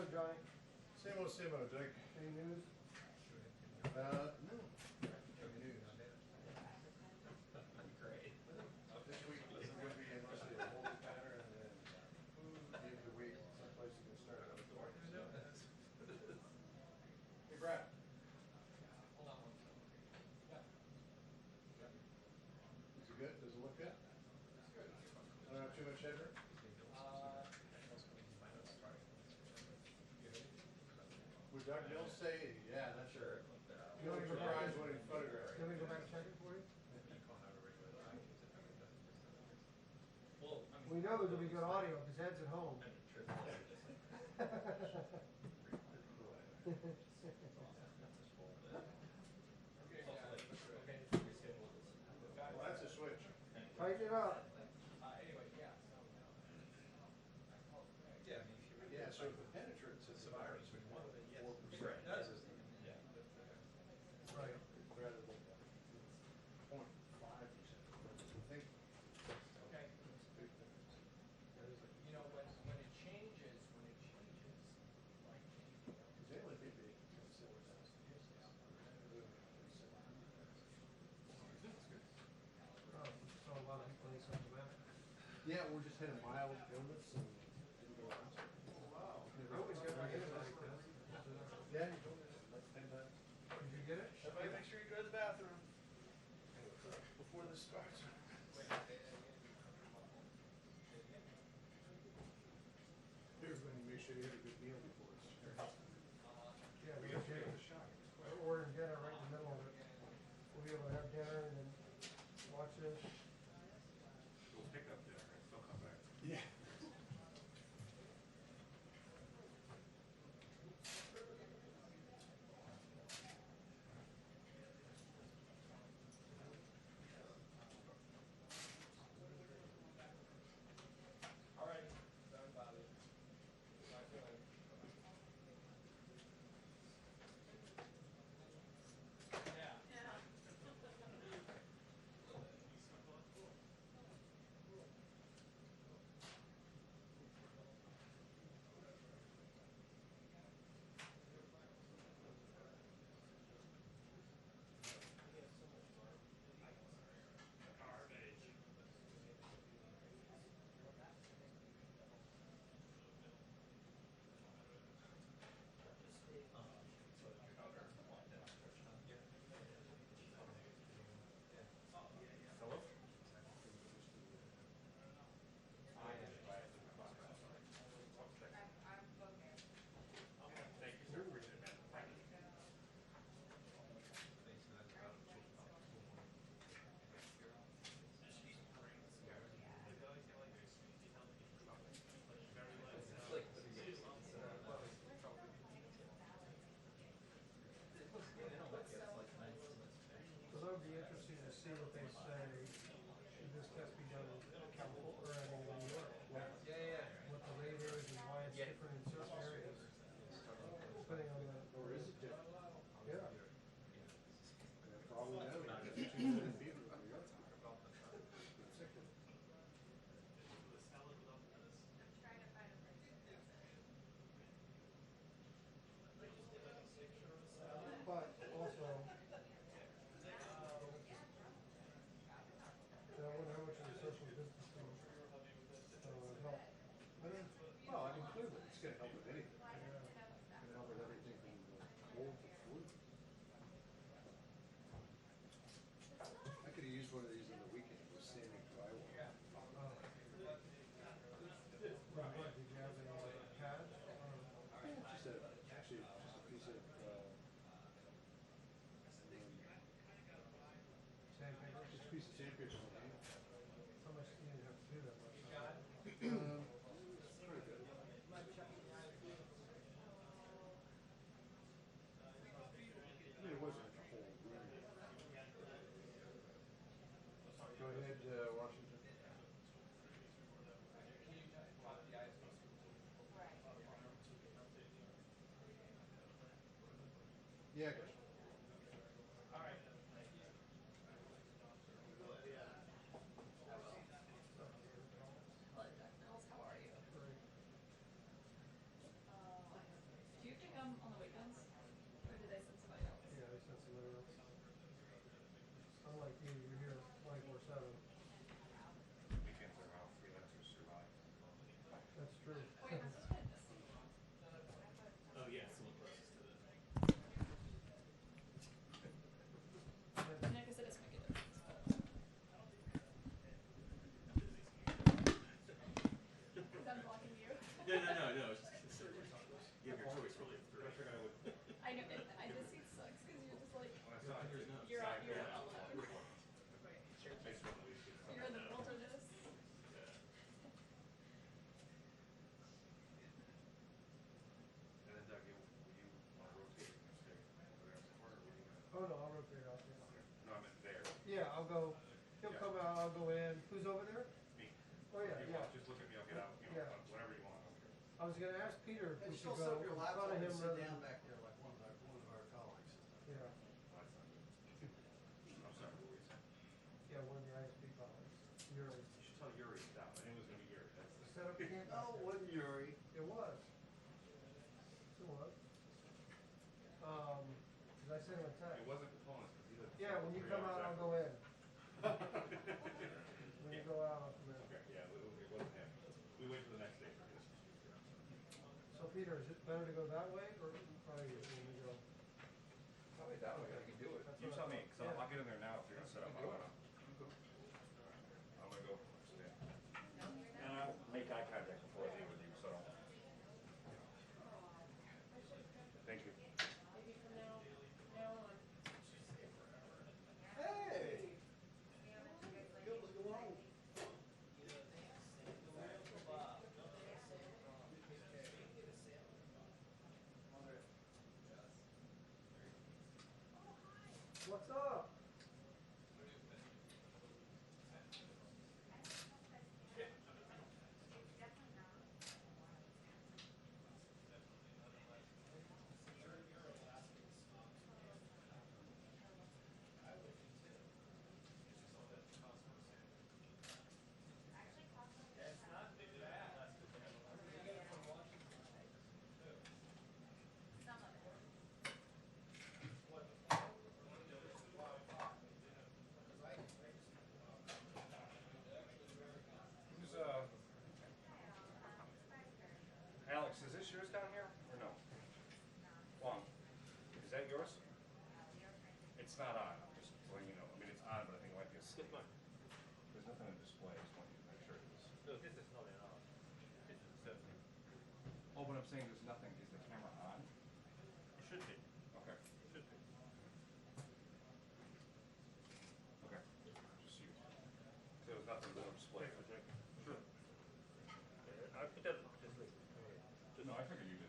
doing, Johnny? Same old, Dick. Any news? No. News. Great. This week is going to be mostly a holding pattern, and then the end of the week, someplace you can start out the door. Hey, Brad. Hold on one second. Is it good? Does it look good? I don't have too much headroom? Would Doug Mills say, yeah, that's sure. You want to go Prize back? winning photograph. Can we go back and check it for you? Well, I mean, We know there's gonna be good audio because Ed's at home. Well, that's a switch. Tighten it up. Anyway, yeah. Yeah, I mean, Yeah, so the penetrance is the virus, which 4%. it does. Yeah. Right. Rather than 0.5%. I think Okay. it's a big difference. You know, when it changes, like, Because they only think they consider that. Oh, so a lot of people need something back. Yeah, we're just had a mild illness and didn't go out. Wow. I always get my antibiotic test. Yeah, you told me that. Did you get it? Everybody make sure you go to the bathroom before this starts. Everybody make sure you have a good meal before it starts. Yeah, we have dinner. We're ordering dinner right in the middle of it. We'll be able to have dinner and then watch this. We'll pick up dinner and still come back. Yeah. all right, sorry about it. Not good. Yeah. Hello? Thank you, sir. Appreciate it, man. Thank you. So that would be interesting to see what they say. Should this test be done in California or in New York? What the rate is and why it's different in certain areas. Depending on the. Or is it different? Yeah. For all we know, it's 2 million people in New York. But also, I wonder how much of the social distancing would help. Well, I mean, clearly, it's going to help with anything. It's Yeah. going to help with everything from cold to flu. I could have used one of these on the weekend. It was standing drywall. Right, what, did you have a pad? Just a piece of Sandpaper? just a piece of sandpaper. How much do you have to do that much? It's pretty good. I mean, it wasn't like a whole room. Go ahead, Washington. Can you just pop the ISO? Yeah, I got you. All right. How are you? Right. true. Oh, yeah, someone closest to the. Nick said it's making it. Is that blocking you? No. It's just consider you have your choice really of three. I know. This seat sucks because you're just like When I saw it, there's no. you're side you're door. alone. I just want to leave it. You're in the wilderness. Yeah. And then Doug, will you want to rotate and stay over there somewhere, or were you gonna? Oh, no, I'll rotate out there. Okay. No, I meant there. Yeah, I'll go, he'll come out, I'll go in. Who's over there? Me. Oh, yeah, If you yeah. want, just look at me, I'll get out, Yeah. whenever you want, I don't care. I was gonna ask Peter if And we still should set go up your in laptop front of and him sit rather down than. back there like one of our colleagues. Yeah, No, that's not good. I'm sorry, what were you saying? yeah, one of the ISP colleagues. Yuri. You should tell Yuri that, I knew it was gonna be Yuri, that's the. Set up the camp No, out it there. wasn't Yuri. It was. It was. 'Cause I sent him a text. It wasn't components, because he doesn't. Yeah, when you 3 come hours out, I'll after. go in. When you go out, I'll come in. Okay, yeah, it wasn't him. We wait till the next day for his. So Peter, is it better to go that way or probably when we go? Probably that way, I can do it. That's You what tell I me, thought. because Yeah. I'll get in there now if you're gonna set up. I'm gonna go. And I'll make eye contact before I leave with you, so. Thank you. Maybe from now on. Hey! Good, what's going on? What's up? Who's, Alex, is this yours down here, or no? Wong, is that yours? It's not on, I'm just letting you know, I mean, it's on, but I think it might be a slip. There's nothing on display, I just want you to make sure it is. No, this is not enough. This is set. Oh, but I'm saying there's nothing, is the camera on? It should be. Okay, It should be. okay, just see. So there's nothing on display. Thanks for checking. Sure. I put that just like. No, I figured you did.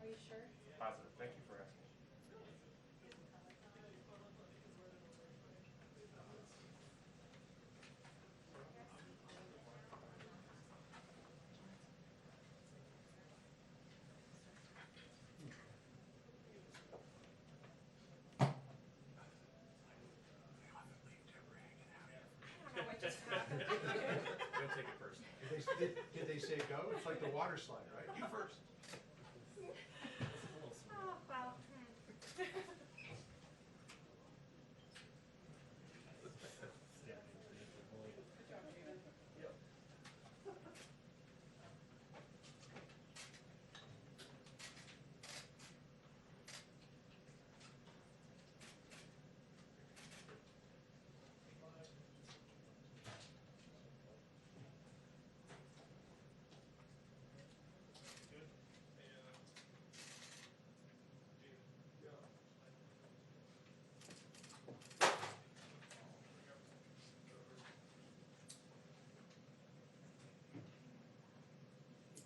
Are you sure? Positive. Thank you for asking. I don't know what just happened. You'll take it first. Did they say go? It's like the water slide, right? You first. Oh, well.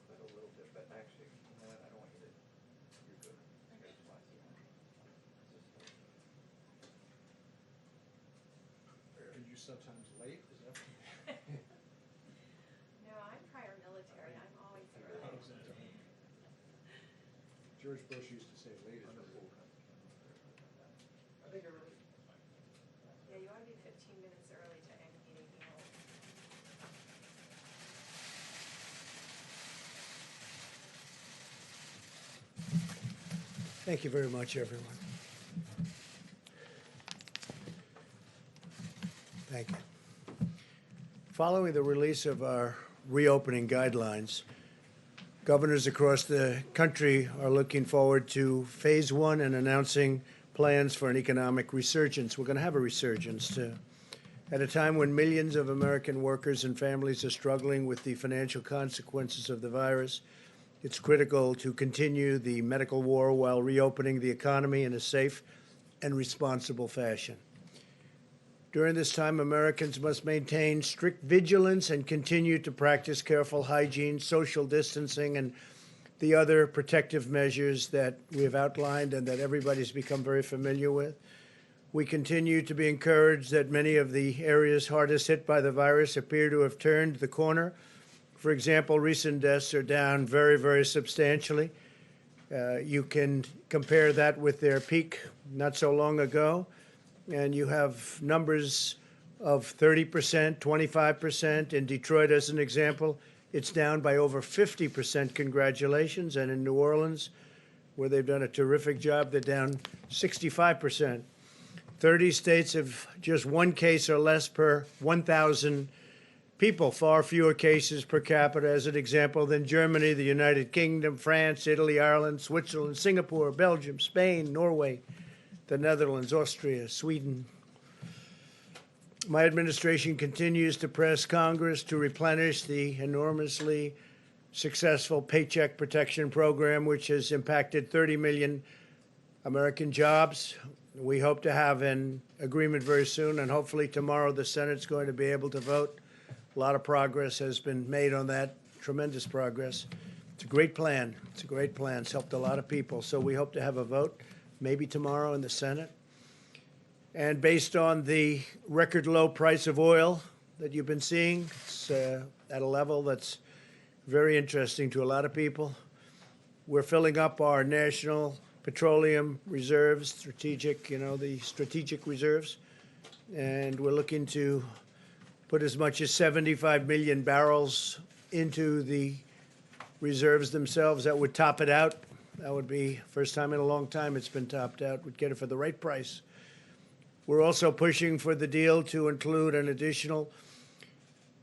A little bit, but actually, you know what, I don't want you to, you're good. That's fine. Are you sometimes late, is that? No, I'm prior military. I'm always early. George Bush used to say late is cool. I think everybody. Yeah, you ought to be 15 minutes early to any meeting you hold. Thank you very much, everyone. Thank you. Following the release of our reopening guidelines, governors across the country are looking forward to phase one and announcing plans for an economic resurgence. We're going to have a resurgence, too. At a time when millions of American workers and families are struggling with the financial consequences of the virus, it's critical to continue the medical war while reopening the economy in a safe and responsible fashion. During this time, Americans must maintain strict vigilance and continue to practice careful hygiene, social distancing, and the other protective measures that we have outlined and that everybody's become very familiar with. We continue to be encouraged that many of the areas hardest hit by the virus appear to have turned the corner. For example, recent deaths are down very, very substantially. You can compare that with their peak not so long ago, and you have numbers of 30%, 25%. In Detroit, as an example, it's down by over 50%. Congratulations. And in New Orleans, where they've done a terrific job, they're down 65%. 30 states have just one case or less per 1,000 people, far fewer cases per capita, as an example, than Germany, the United Kingdom, France, Italy, Ireland, Switzerland, Singapore, Belgium, Spain, Norway, the Netherlands, Austria, Sweden. My administration continues to press Congress to replenish the enormously successful Paycheck Protection Program, which has impacted 30 million American jobs. We hope to have an agreement very soon, and hopefully tomorrow the Senate's going to be able to vote. A lot of progress has been made on that, tremendous progress. It's a great plan. It's a great plan. It's helped a lot of people. So we hope to have a vote maybe tomorrow in the Senate. And based on the record low price of oil that you've been seeing, it's at a level that's very interesting to a lot of people. We're filling up our national petroleum reserves, the strategic reserves. And we're looking to put as much as 75 million barrels into the reserves themselves. That would top it out. That would be first time in a long time it's been topped out. We'd get it for the right price. We're also pushing for the deal to include an additional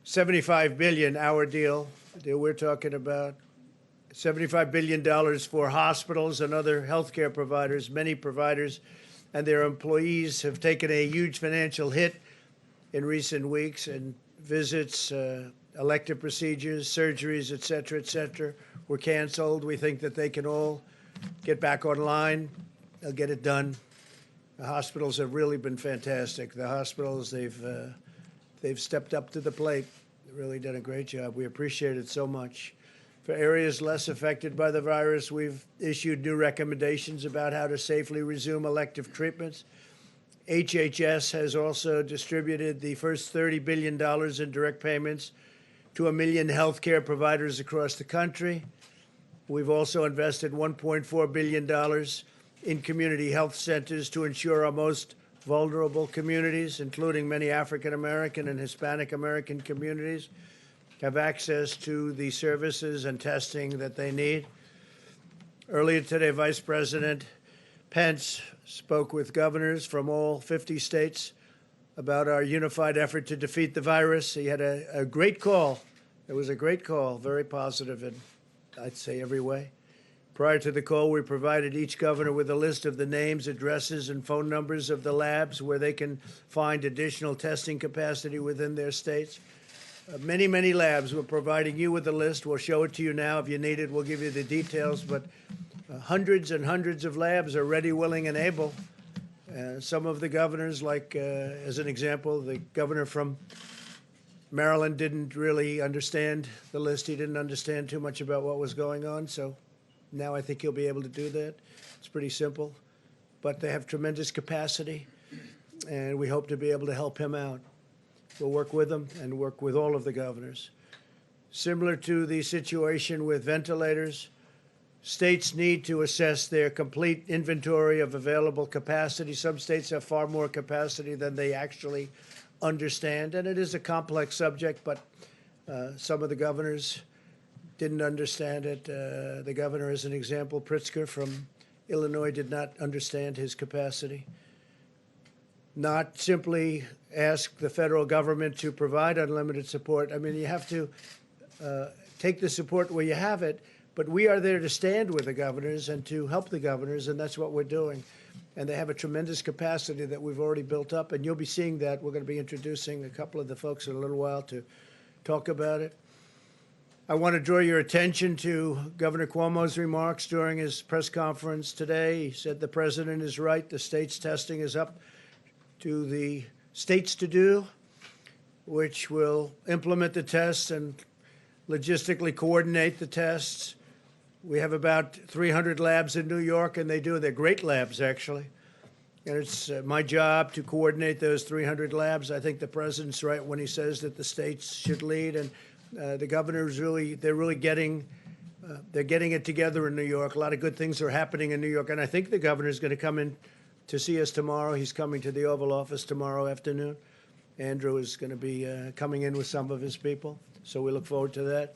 $75 billion, our deal that we're talking about, $75 billion for hospitals and other healthcare providers. Many providers and their employees have taken a huge financial hit in recent weeks, and visits, elective procedures, surgeries, et cetera, were canceled. We think that they can all get back online. They'll get it done. The hospitals have really been fantastic. The hospitals, they've stepped up to the plate. They've really done a great job. We appreciate it so much. For areas less affected by the virus, we've issued new recommendations about how to safely resume elective treatments. HHS has also distributed the first $30 billion in direct payments to 1 million healthcare providers across the country. We've also invested $1.4 billion in community health centers to ensure our most vulnerable communities, including many African American and Hispanic American communities, have access to the services and testing that they need. Earlier today, Vice President Pence spoke with governors from all 50 states about our unified effort to defeat the virus. He had a great call. It was a great call, very positive in, I'd say, every way. Prior to the call, we provided each governor with a list of the names, addresses, and phone numbers of the labs where they can find additional testing capacity within their states. Many, many labs. We're providing you with a list. We'll show it to you now if you need it. We'll give you the details. But hundreds and hundreds of labs are ready, willing, and able. Some of the governors, like, as an example, the governor from Maryland didn't really understand the list. He didn't understand too much about what was going on. So now I think he'll be able to do that. It's pretty simple. But they have tremendous capacity, and we hope to be able to help him out. We'll work with them and work with all of the governors. Similar to the situation with ventilators, states need to assess their complete inventory of available capacity. Some states have far more capacity than they actually understand, and it is a complex subject, but some of the governors didn't understand it. The governor, as an example, Pritzker from Illinois, did not understand his capacity. Not simply ask the federal government to provide unlimited support. I mean, you have to take the support where you have it, but we are there to stand with the governors and to help the governors, and that's what we're doing. And they have a tremendous capacity that we've already built up, and you'll be seeing that. We're going to be introducing a couple of the folks in a little while to talk about it. I want to draw your attention to Governor Cuomo's remarks during his press conference today. He said the president is right. The state's testing is up to the states to do, which will implement the tests and logistically coordinate the tests. We have about 300 labs in New York, and they're great labs, actually. And it's my job to coordinate those 300 labs. I think the president's right when he says that the states should lead, and the governor's they're really getting it together in New York. A lot of good things are happening in New York, and I think the governor's going to come in to see us tomorrow. He's coming to the Oval Office tomorrow afternoon. Andrew is going to be coming in with some of his people, so we look forward to that.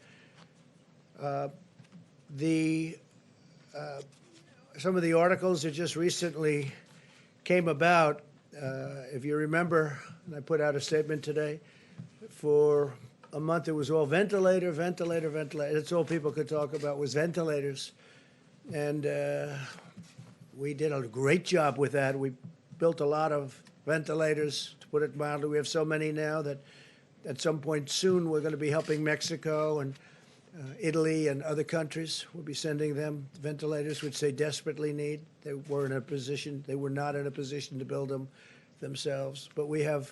Some of the articles that just recently came about, if you remember, and I put out a statement today, for a month it was all ventilator. That's all people could talk about was ventilators. And we did a great job with that. We built a lot of ventilators, to put it mildly. We have so many now that at some point soon we're going to be helping Mexico and Italy and other countries. We'll be sending them ventilators, which they desperately need. They were not in a position to build them themselves. But we have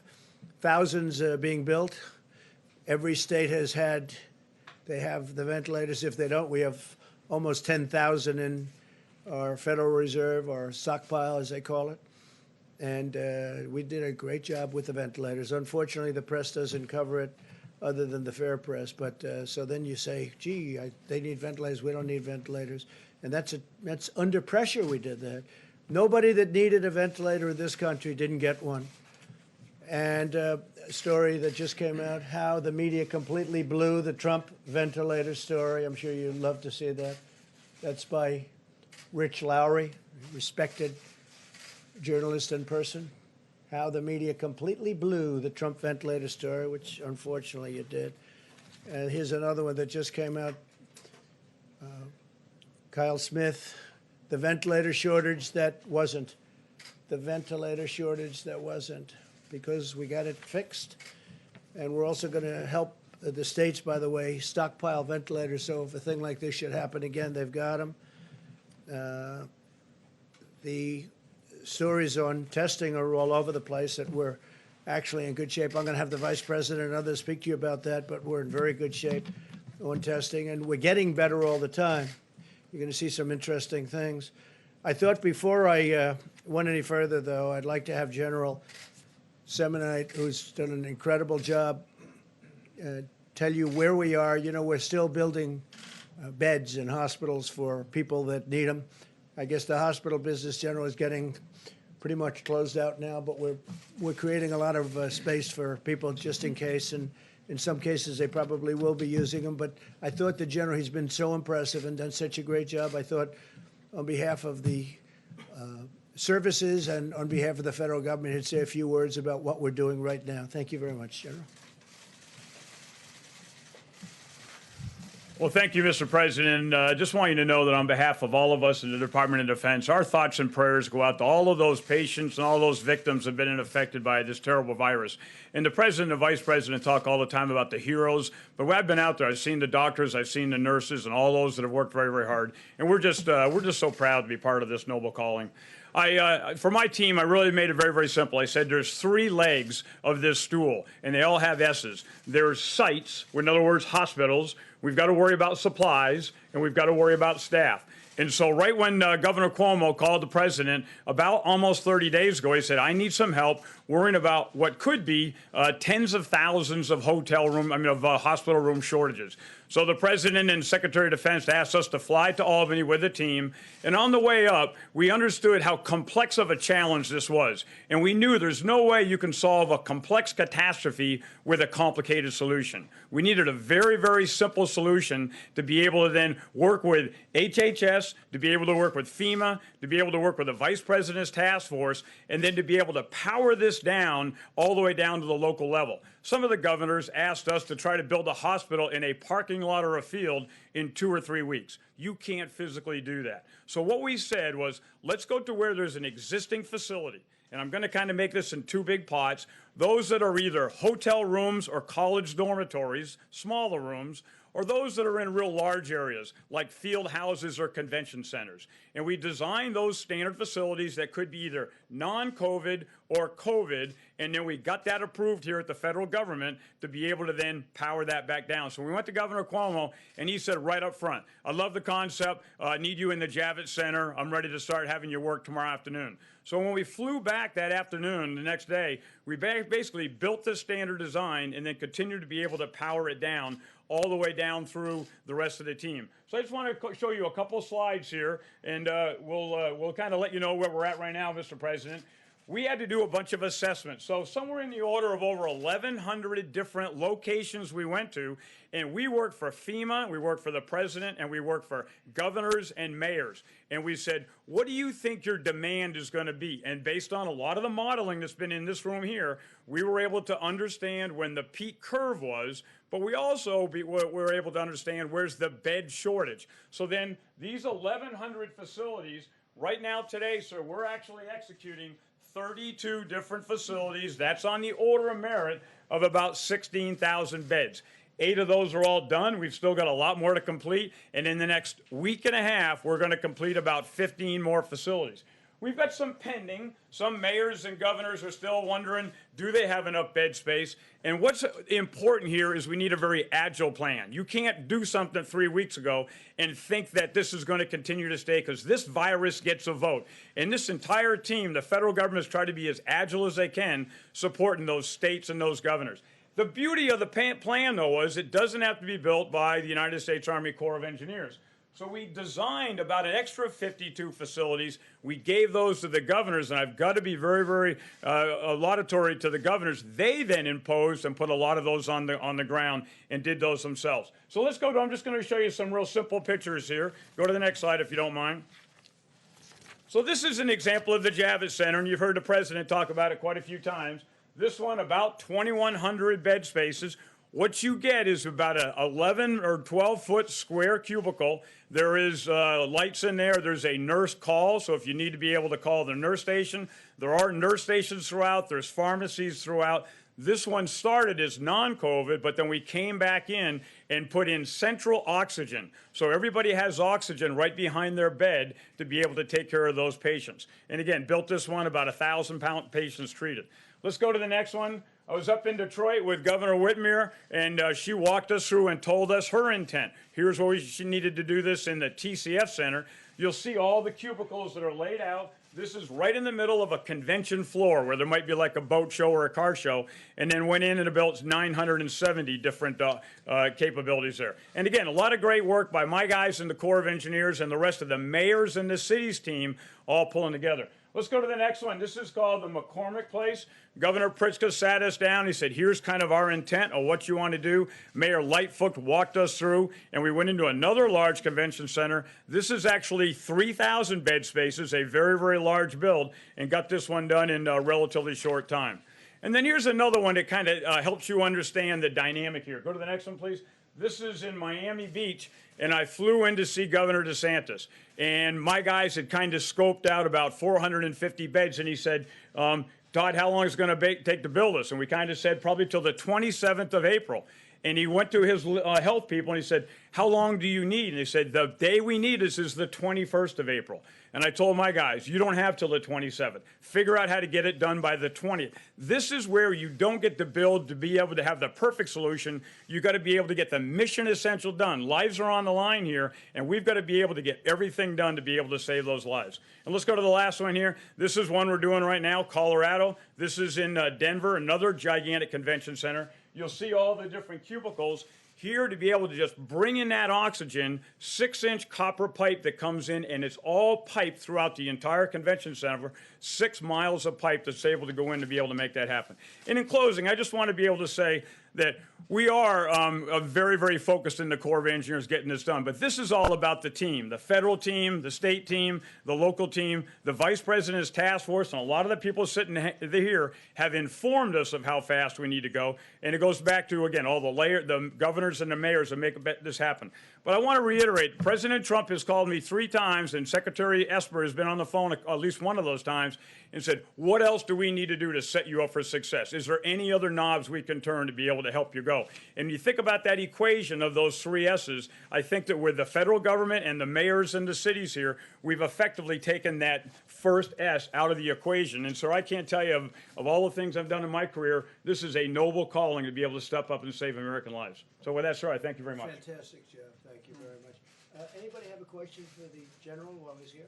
thousands being built. Every state they have the ventilators. If they don't, we have almost 10,000 in our Federal Reserve, our stockpile, as they call it. And we did a great job with the ventilators. Unfortunately, the press doesn't cover it other than the fair press. But so then you say, gee, they need ventilators. We don't need ventilators. And that's under pressure we did that. Nobody that needed a ventilator in this country didn't get one. And a story that just came out, how the media completely blew the Trump ventilator story. I'm sure you'd love to see that. That's by Rich Lowry, respected journalist and person. How the media completely blew the Trump ventilator story, which unfortunately it did. And here's another one that just came out. Kyle Smith, the ventilator shortage that wasn't. The ventilator shortage that wasn't, because we got it fixed. And we're also going to help the states, by the way, stockpile ventilators. So if a thing like this should happen again, they've got them. The stories on testing are all over the place, that we're actually in good shape. I'm going to have the Vice President and others speak to you about that, but we're in very good shape. on testing, and we're getting better all the time. You're going to see some interesting things. I thought before I went any further, though, I'd like to have General Semonite, who's done an incredible job, tell you where we are. You know, we're still building beds in hospitals for people that need them. I guess the hospital business, General, is getting pretty much closed out now, but we're creating a lot of space for people just in case, and in some cases they probably will be using them. But I thought the General, he's been so impressive and done such a great job. I thought on behalf of the services and on behalf of the federal government, he'd say a few words about what we're doing right now. Thank you very much, General. Well, thank you, Mr. President. I just want you to know that on behalf of all of us in the Department of Defense, our thoughts and prayers go out to all of those patients and all those victims that have been affected by this terrible virus. And the President and the Vice President talk all the time about the heroes, but when I've been out there, I've seen the doctors, I've seen the nurses, and all those that have worked very, very hard. And we're just so proud to be part of this noble calling. For my team, I really made it very, very simple. I said there's 3 legs of this stool, and they all have S's. There's sites, in other words, hospitals. We've got to worry about supplies, and we've got to worry about staff. And so right when Governor Cuomo called the president about almost 30 days ago, he said, I need some help worrying about what could be tens of thousands of hospital room shortages. So the president and Secretary of Defense asked us to fly to Albany with a team. And on the way up, we understood how complex of a challenge this was. And we knew there's no way you can solve a complex catastrophe with a complicated solution. We needed a very, very simple solution to be able to then work with HHS, to be able to work with FEMA, to be able to work with the Vice President's task force, and then to be able to power this down all the way down to the local level. Some of the governors asked us to try to build a hospital in a parking lot or a field in 2 or 3 weeks. You can't physically do that. So what we said was, let's go to where there's an existing facility. And I'm going to kind of make this in 2 big pots. Those that are either hotel rooms or college dormitories, smaller rooms, or those that are in real large areas like field houses or convention centers. And we designed those standard facilities that could be either non-COVID or COVID, and then we got that approved here at the federal government to be able to then power that back down. So we went to Governor Cuomo, and he said right up front, I love the concept, I need you in the Javits Center, I'm ready to start having you work tomorrow afternoon. So when we flew back that afternoon, the next day, we basically built this standard design and then continued to be able to power it down all the way down through the rest of the team. So I just want to show you a couple slides here, and we'll kind of let you know where we're at right now, Mr. President. We had to do a bunch of assessments. So somewhere in the order of over 1,100 different locations we went to, and we worked for FEMA, we worked for the president, and we worked for governors and mayors. And we said, what do you think your demand is going to be? And based on a lot of the modeling that's been in this room here, we were able to understand when the peak curve was, but we also were able to understand where's the bed shortage. So then these 1,100 facilities, right now today, sir, we're actually executing 32 different facilities. That's on the order of merit of about 16,000 beds. 8 of those are all done. We've still got a lot more to complete. And in the next week and a half, we're going to complete about 15 more facilities. We've got some pending. Some mayors and governors are still wondering, do they have enough bed space? And what's important here is we need a very agile plan. You can't do something 3 weeks ago and think that this is going to continue to stay, because this virus gets a vote. And this entire team, the federal government, has tried to be as agile as they can, supporting those states and those governors. The beauty of the plan, though, is it doesn't have to be built by the United States Army Corps of Engineers. So we designed about an extra 52 facilities. We gave those to the governors, and I've got to be very, very laudatory to the governors. They then imposed and put a lot of those on the ground and did those themselves. So let's go to, I'm just going to show you some real simple pictures here. Go to the next slide if you don't mind. So this is an example of the Javits Center, and you've heard the president talk about it quite a few times. This one, about 2,100 bed spaces. What you get is about an 11 or 12-foot square cubicle. There is lights in there. There's a nurse call, so if you need to be able to call the nurse station. There are nurse stations throughout. There's pharmacies throughout. This one started as non-COVID, but then we came back in and put in central oxygen. So everybody has oxygen right behind their bed to be able to take care of those patients. And again, built this one, about 1,000 patients treated. Let's go to the next one. I was up in Detroit with Governor Whitmer, and she walked us through and told us her intent. Here's where she needed to do this in the TCF Center. You'll see all the cubicles that are laid out. This is right in the middle of a convention floor where there might be like a boat show or a car show, and then went in and built 970 different capabilities there. And again, a lot of great work by my guys in the Corps of Engineers and the rest of the mayors and the city's team all pulling together. Let's go to the next one. This is called the McCormick Place. Governor Pritzker sat us down. He said, here's kind of our intent of what you want to do. Mayor Lightfoot walked us through, and we went into another large convention center. This is actually 3,000 bed spaces, a very, very large build, and got this one done in a relatively short time. And then here's another one that kind of helps you understand the dynamic here. Go to the next one, please. This is in Miami Beach, and I flew in to see Governor DeSantis. And my guys had kind of scoped out about 450 beds, and he said, Todd, how long is it going to take to build this? And we kind of said probably till the 27th of April. And he went to his health people, and he said, how long do you need? And they said, the day we need this is the 21st of April. And I told my guys, you don't have till the 27th. Figure out how to get it done by the 20th. This is where you don't get to build to be able to have the perfect solution. You got to be able to get the mission essential done. Lives are on the line here, and we've got to be able to get everything done to be able to save those lives. And let's go to the last one here. This is one we're doing right now, Colorado. This is in Denver, another gigantic convention center. You'll see all the different cubicles. Here to be able to just bring in that oxygen, 6-inch copper pipe that comes in, and it's all piped throughout the entire convention center, 6 miles of pipe that's able to go in to be able to make that happen. And in closing, I just want to be able to say that we are very, very focused in the Corps of Engineers getting this done. But this is all about the team, the federal team, the state team, the local team, the vice president's task force, and a lot of the people sitting here have informed us of how fast we need to go. And it goes back to, again, all the governors and the mayors that make this happen. But I want to reiterate, President Trump has called me 3 times, and Secretary Esper has been on the phone at least one of those times and said, what else do we need to do to set you up for success? Is there any other knobs we can turn to be able to help you go? And you think about that equation of those 3 S's, I think that with the federal government and the mayors and the cities here, we've effectively taken that first S out of the equation. And so I can't tell you, of all the things I've done in my career, this is a noble calling to be able to step up and save American lives. So with that, sir, I thank you very much. Fantastic, Jeff. Thank you very much. Anybody have a question for the general while he's here?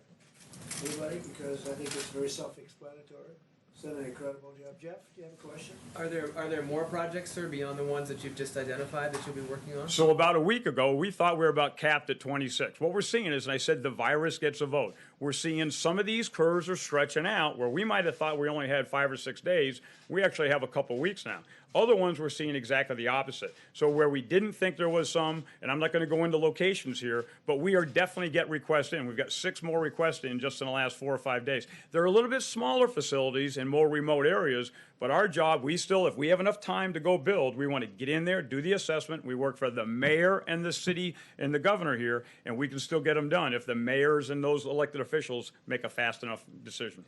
Anybody? Because I think it's very self-explanatory. He's done an incredible job. Jeff, do you have a question? Are there more projects, sir, beyond the ones that you've just identified that you'll be working on? So about a week ago, we thought we were about capped at 26. What we're seeing is, and I said the virus gets a vote. We're seeing some of these curves are stretching out where we might have thought we only had 5 or 6 days. We actually have a couple weeks now. Other ones we're seeing exactly the opposite. So where we didn't think there was some, and I'm not going to go into locations here, but we are definitely get requests in. We've got 6 more requests in just in the last 4 or 5 days. They're a little bit smaller facilities in more remote areas, but our job, we still, if we have enough time to go build, we want to get in there, do the assessment. We work for the mayor and the city and the governor here, and we can still get them done if the mayors and those elected officials make a fast enough decision.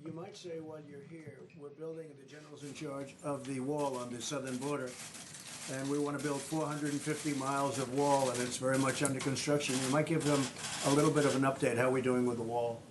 You might say while you're here, we're building, the general's in charge of the wall on the southern border, and we want to build 450 miles of wall, and it's very much under construction. You might give them a little bit of an update, how we're doing with the wall.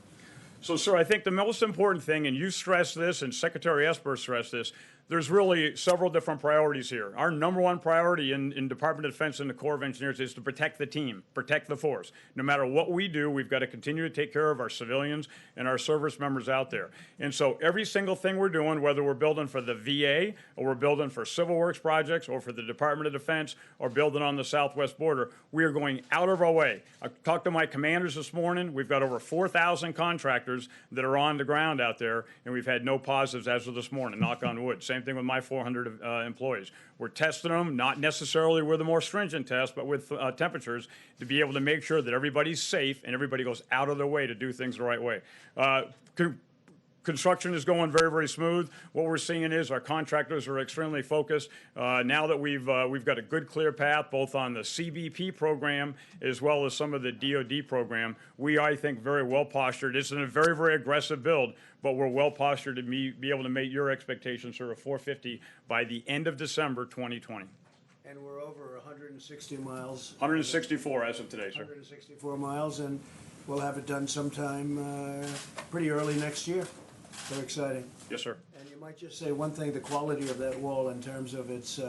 So, sir, I think the most important thing, and you stressed this, and Secretary Esper stressed this, there's really several different priorities here. Our number one priority in Department of Defense and the Corps of Engineers is to protect the team, protect the force. No matter what we do, we've got to continue to take care of our civilians and our service members out there. And so every single thing we're doing, whether we're building for the VA or we're building for civil works projects or for the Department of Defense or building on the southwest border, we are going out of our way. I talked to my commanders this morning. We've got over 4,000 contractors that are on the ground out there, and we've had no positives as of this morning, knock on wood. Same thing with my 400 employees. We're testing them, not necessarily with a more stringent test, but with temperatures to be able to make sure that everybody's safe and everybody goes out of their way to do things the right way. Construction is going very, very smooth. What we're seeing is our contractors are extremely focused. Now that we've got a good, clear path, both on the CBP program as well as some of the DoD program, we, I think, very well postured. It's a very, very aggressive build, but we're well postured to be able to meet your expectations for a 450 by the end of December 2020. And we're over 160 miles. 164 as of today, sir. 164 miles, and we'll have it done sometime pretty early next year. Very exciting. Yes, sir. And you might just say one thing, the quality of that wall in terms of its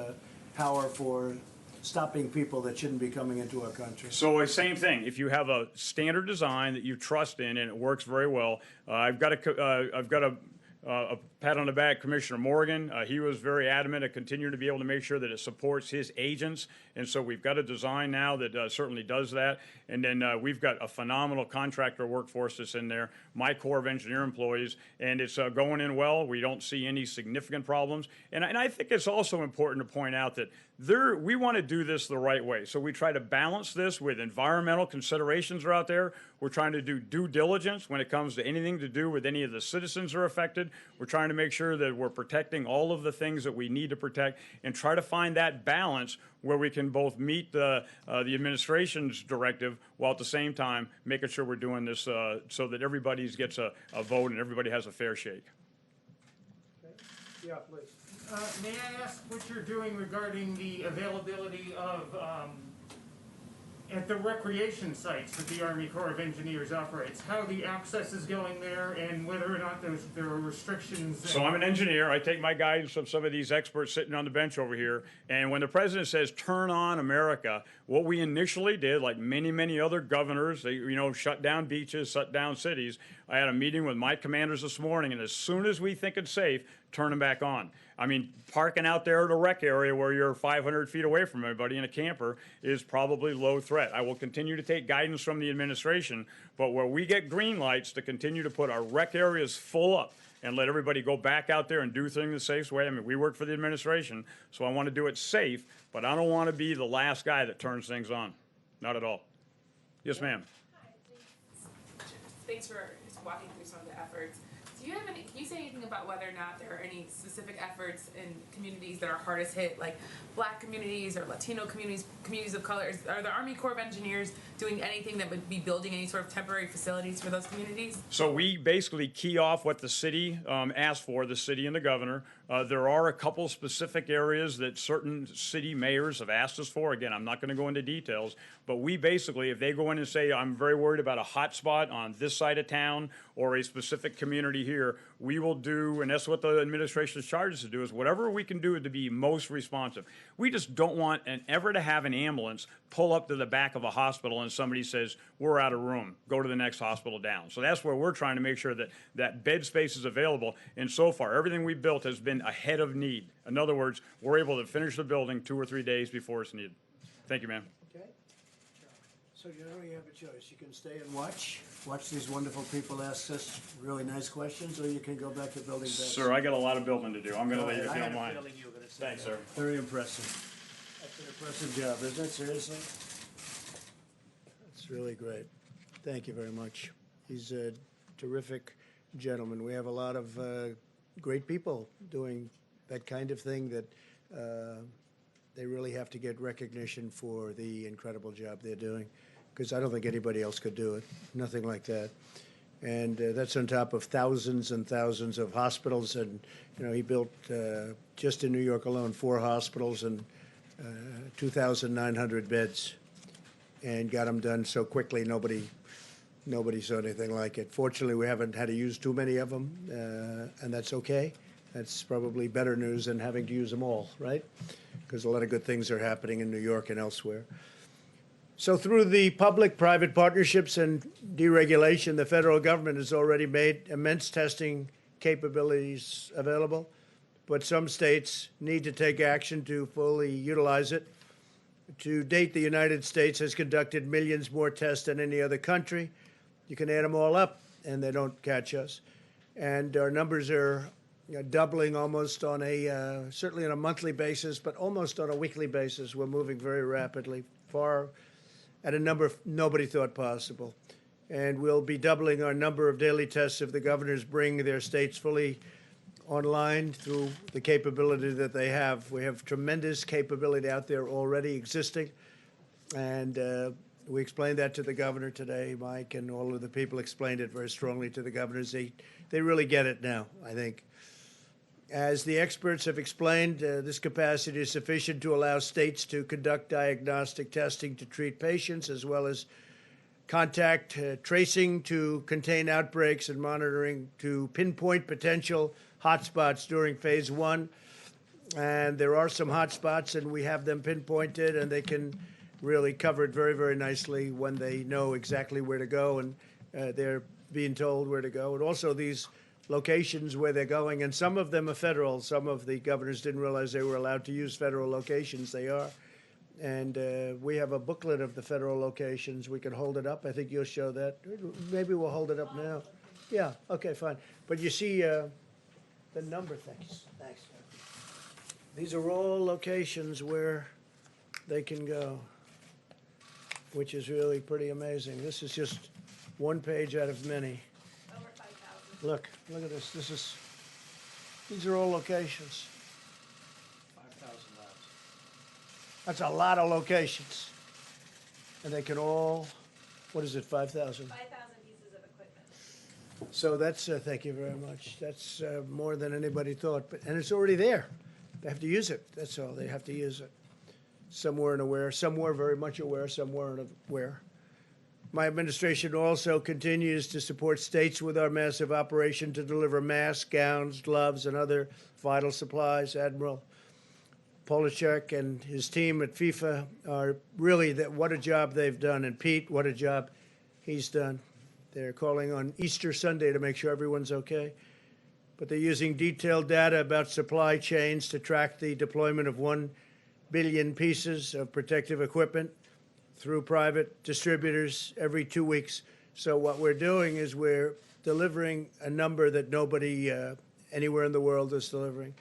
power for stopping people that shouldn't be coming into our country. So same thing. If you have a standard design that you trust in and it works very well, I've got a pat on the back, Commissioner Morgan. He was very adamant to continue to be able to make sure that it supports his agents. And so we've got a design now that certainly does that. And then we've got a phenomenal contractor workforce that's in there, my Corps of Engineer employees, and it's going in well. We don't see any significant problems. And I think it's also important to point out that we want to do this the right way. So we try to balance this with environmental considerations are out there. We're trying to do due diligence when it comes to anything to do with any of the citizens who are affected. We're trying to make sure that we're protecting all of the things that we need to protect and try to find that balance where we can both meet the administration's directive while at the same time making sure we're doing this so that everybody gets a vote and everybody has a fair shake. Okay. Yeah, please. May I ask what you're doing regarding the availability of, at the recreation sites that the Army Corps of Engineers operates, how the access is going there and whether or not there are restrictions? So I'm an engineer. I take my guidance from some of these experts sitting on the bench over here. And when the president says, turn on America, what we initially did, like many, many other governors, they, shut down beaches, shut down cities. I had a meeting with my commanders this morning, and as soon as we think it's safe, turn them back on. I mean, parking out there at a rec area where you're 500 feet away from everybody in a camper is probably low threat. I will continue to take guidance from the administration, but where we get green lights to continue to put our rec areas full up and let everybody go back out there and do things the safe way. I mean, we work for the administration, so I want to do it safe, but I don't want to be the last guy that turns things on. Not at all. Yes, ma'am. Hi, thanks for walking through some of the efforts. Do you have any, can you say anything about whether or not there are any specific efforts in communities that are hardest hit, like Black communities or Latino communities, communities of color? Are the Army Corps of Engineers doing anything that would be building any sort of temporary facilities for those communities? So we basically key off what the city asked for, the city and the governor. There are a couple specific areas that certain city mayors have asked us for. Again, I'm not going to go into details, but we basically, if they go in and say, I'm very worried about a hot spot on this side of town or a specific community here, we will do, and that's what the administration is charged to do, is whatever we can do to be most responsive. We just don't want ever to have an ambulance pull up to the back of a hospital and somebody says, we're out of room, go to the next hospital down. So that's where we're trying to make sure that that bed space is available. And so far, everything we built has been ahead of need. In other words, we're able to finish the building 2 or 3 days before it's needed. Thank you, ma'am. Okay. So you have a choice. You can stay and watch these wonderful people ask us really nice questions, or you can go back to building beds. Sir, I got a lot of building to do. I'm going to leave if I you had don't a mind. feeling you were going to say Thanks, that. sir. Very impressive. That's an impressive job, isn't it? Seriously? That's really great. Thank you very much. He's a terrific gentleman. We have a lot of great people doing that kind of thing that they really have to get recognition for the incredible job they're doing, because I don't think anybody else could do it. Nothing like that. And that's on top of thousands and thousands of hospitals. And, he built, just in New York alone, 4 hospitals and 2,900 beds, and got them done so quickly nobody saw anything like it. Fortunately, we haven't had to use too many of them, and that's okay. That's probably better news than having to use them all, right? Because a lot of good things are happening in New York and elsewhere. So through the public-private partnerships and deregulation, the federal government has already made immense testing capabilities available, but some states need to take action to fully utilize it. To date, the United States has conducted millions more tests than any other country. You can add them all up, and they don't catch us. And our numbers are doubling almost on certainly on a monthly basis, but almost on a weekly basis. We're moving very rapidly, far at a number nobody thought possible. And we'll be doubling our number of daily tests if the governors bring their states fully online through the capability that they have. We have tremendous capability out there already existing. And we explained that to the governor today. Mike and all of the people explained it very strongly to the governors. They really get it now, I think. As the experts have explained, this capacity is sufficient to allow states to conduct diagnostic testing to treat patients, as well as contact tracing to contain outbreaks and monitoring to pinpoint potential hotspots during phase one. And there are some hotspots, and we have them pinpointed, and they can really cover it very, very nicely when they know exactly where to go, and they're being told where to go. And also these locations where they're going, and some of them are federal. Some of the governors didn't realize they were allowed to use federal locations. They are. And we have a booklet of the federal locations. We can hold it up. I think you'll show that. Maybe we'll hold it up now. Yeah, okay, fine. But you see the number things. Thanks. These are all locations where they can go, which is really pretty amazing. This is just one page out of many. Over 5,000. Look at this. These are all locations. 5,000 labs. That's a lot of locations. And they can all, what is it, 5,000? 5,000 pieces of equipment. So that's, thank you very much. That's more than anybody thought. And it's already there. They have to use it. That's all. They have to use it. Some weren't aware. Some were very much aware. Some weren't aware. My administration also continues to support states with our massive operation to deliver masks, gowns, gloves, and other vital supplies. Admiral Polachek and his team at FIFA are really, what a job they've done. And Pete, what a job he's done. They're calling on Easter Sunday to make sure everyone's okay. But they're using detailed data about supply chains to track the deployment of 1 billion pieces of protective equipment through private distributors every 2 weeks. So what we're doing is we're delivering a number that nobody anywhere in the world is delivering.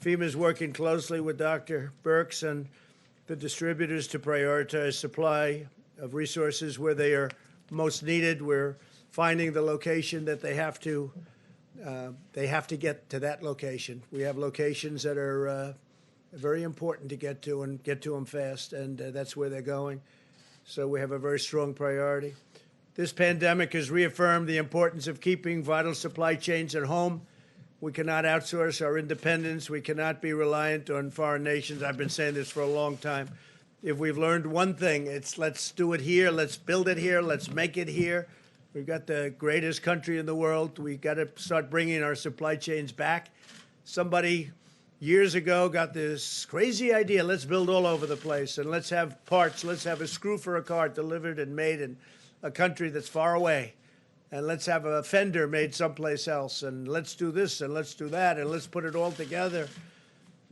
FEMA is working closely with Dr. Birx and the distributors to prioritize supply of resources where they are most needed. We're finding the location that they have to get to that location. We have locations that are very important to get to and get to them fast, and that's where they're going. So we have a very strong priority. This pandemic has reaffirmed the importance of keeping vital supply chains at home. We cannot outsource our independence. We cannot be reliant on foreign nations. I've been saying this for a long time. If we've learned one thing, it's let's do it here, let's build it here, let's make it here. We've got the greatest country in the world. We've got to start bringing our supply chains back. Somebody years ago got this crazy idea, let's build all over the place, and let's have parts, let's have a screw for a car delivered and made in a country that's far away, and let's have a fender made someplace else, and let's do this, and let's do that, and let's put it all together.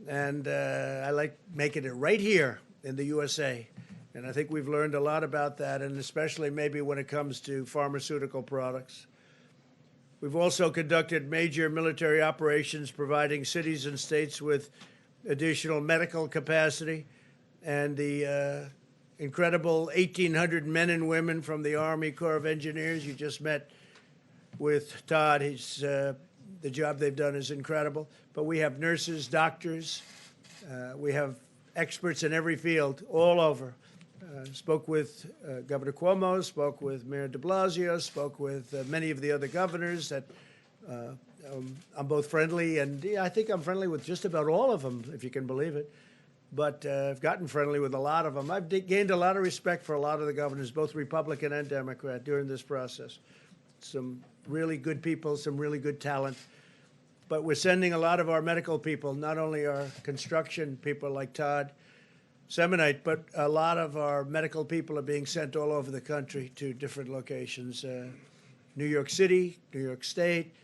And I like making it right here in the USA. And I think we've learned a lot about that, and especially maybe when it comes to pharmaceutical products. We've also conducted major military operations providing cities and states with additional medical capacity. And the incredible 1,800 men and women from the Army Corps of Engineers, you just met with Todd. The job they've done is incredible. But we have nurses, doctors, we have experts in every field all over. Spoke with Governor Cuomo, spoke with Mayor de Blasio, spoke with many of the other governors that I'm both friendly, and I think I'm friendly with just about all of them, if you can believe it. But I've gotten friendly with a lot of them. I've gained a lot of respect for a lot of the governors, both Republican and Democrat, during this process. Some really good people, some really good talent. But we're sending a lot of our medical people, not only our construction people like Todd Semonite, but a lot of our medical people are being sent all over the country to different locations. New York City, New York State,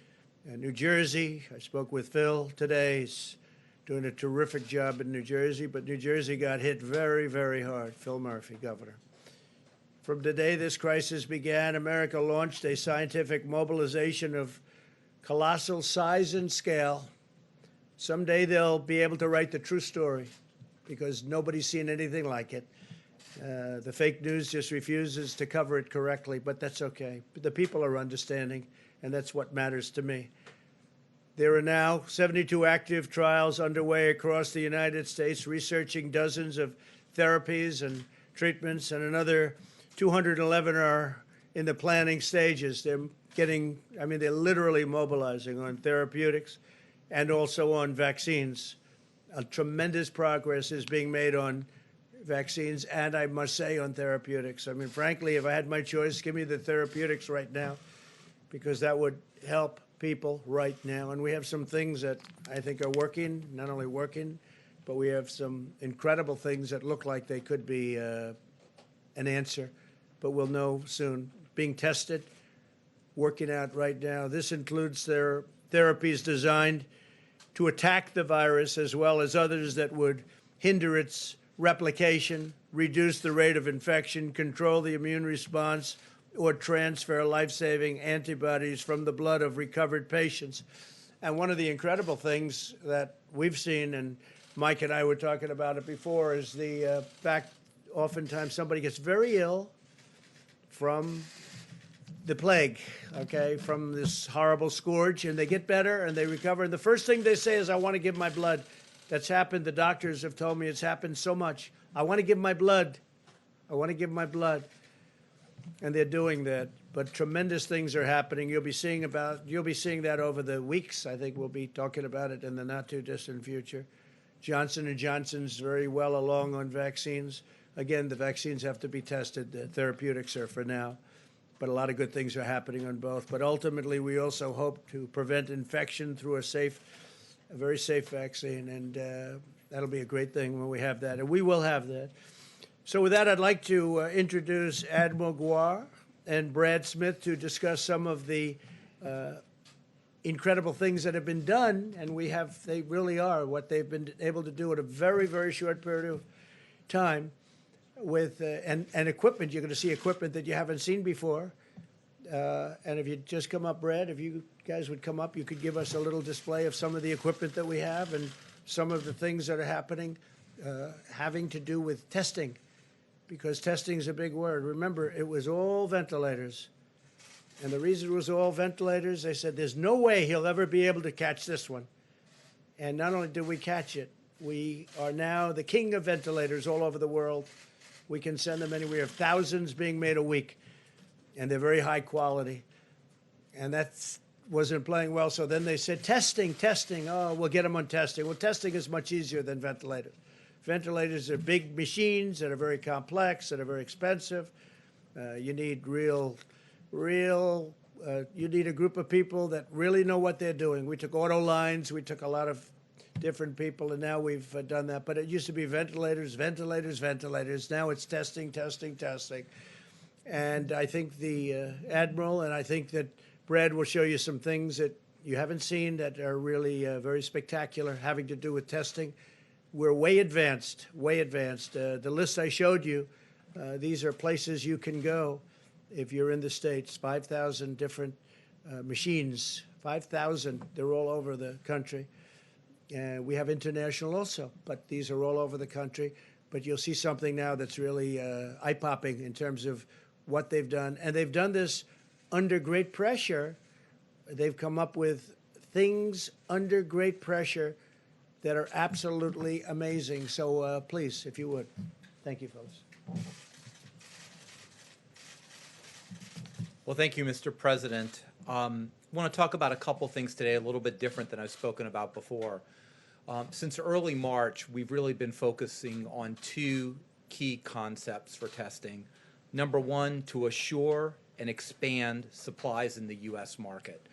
New Jersey. I spoke with Phil today. He's doing a terrific job in New Jersey, but New Jersey got hit very, very hard. Phil Murphy, governor. From the day this crisis began, America launched a scientific mobilization of colossal size and scale. Someday they'll be able to write the true story, because nobody's seen anything like it. The fake news just refuses to cover it correctly, but that's okay. The people are understanding, and that's what matters to me. There are now 72 active trials underway across the United States, researching dozens of therapies and treatments, and another 211 are in the planning stages. They're literally mobilizing on therapeutics and also on vaccines. A tremendous progress is being made on vaccines, and I must say on therapeutics. I mean, frankly, if I had my choice, give me the therapeutics right now, because that would help people right now, and we have some things that I think are working, not only working, but we have some incredible things that look like they could be an answer, but we'll know soon. Being tested, working out right now. This includes their therapies designed to attack the virus as well as others that would hinder its replication, reduce the rate of infection, control the immune response, or transfer life-saving antibodies from the blood of recovered patients. And one of the incredible things that we've seen, and Mike and I were talking about it before, is the fact oftentimes somebody gets very ill from the plague, okay, from this horrible scourge, and they get better and they recover. And the first thing they say is, I want to give my blood. That's happened. The doctors have told me it's happened so much. I want to give my blood. I want to give my blood. And they're doing that. But tremendous things are happening. You'll be seeing that over the weeks. I think we'll be talking about it in the not too distant future. Johnson & Johnson's very well along on vaccines. Again, the vaccines have to be tested. The therapeutics are for now. But a lot of good things are happening on both. But ultimately, we also hope to prevent infection through a very safe vaccine. And that'll be a great thing when we have that. And we will have that. So with that, I'd like to introduce Admiral Magua and Brad Smith to discuss some of the incredible things that have been done. And they really are what they've been able to do in a very, very short period of time. With and equipment. You're going to see equipment that you haven't seen before. And if you just come up, Brad, if you guys would come up, you could give us a little display of some of the equipment that we have and some of the things that are happening having to do with testing, because testing is a big word. Remember, it was all ventilators. And the reason it was all ventilators, they said, there's no way he'll ever be able to catch this one. And not only did we catch it, we are now the king of ventilators all over the world. We can send them anywhere. We have thousands being made a week, and they're very high quality. And that wasn't playing well. So then they said, testing. Oh, we'll get them on testing. Well, testing is much easier than ventilators. Ventilators are big machines that are very complex, that are very expensive. You need you need a group of people that really know what they're doing. We took auto lines. We took a lot of different people, and now we've done that. But it used to be ventilators. Now it's testing. And I think the Admiral and I think that Brad will show you some things that you haven't seen that are really very spectacular, having to do with testing. We're way advanced. The list I showed you, these are places you can go if you're in the States. 5,000 different machines. 5,000. They're all over the country. We have international also, but these are all over the country. But you'll see something now that's really eye-popping in terms of what they've done. And they've done this under great pressure. They've come up with things under great pressure that are absolutely amazing. So please, if you would. Thank you, folks. Well, thank you, Mr. President. I want to talk about a couple things today, a little bit different than I've spoken about before. Since early March, we've really been focusing on two key concepts for testing. Number one, to assure and expand supplies in the U.S. market.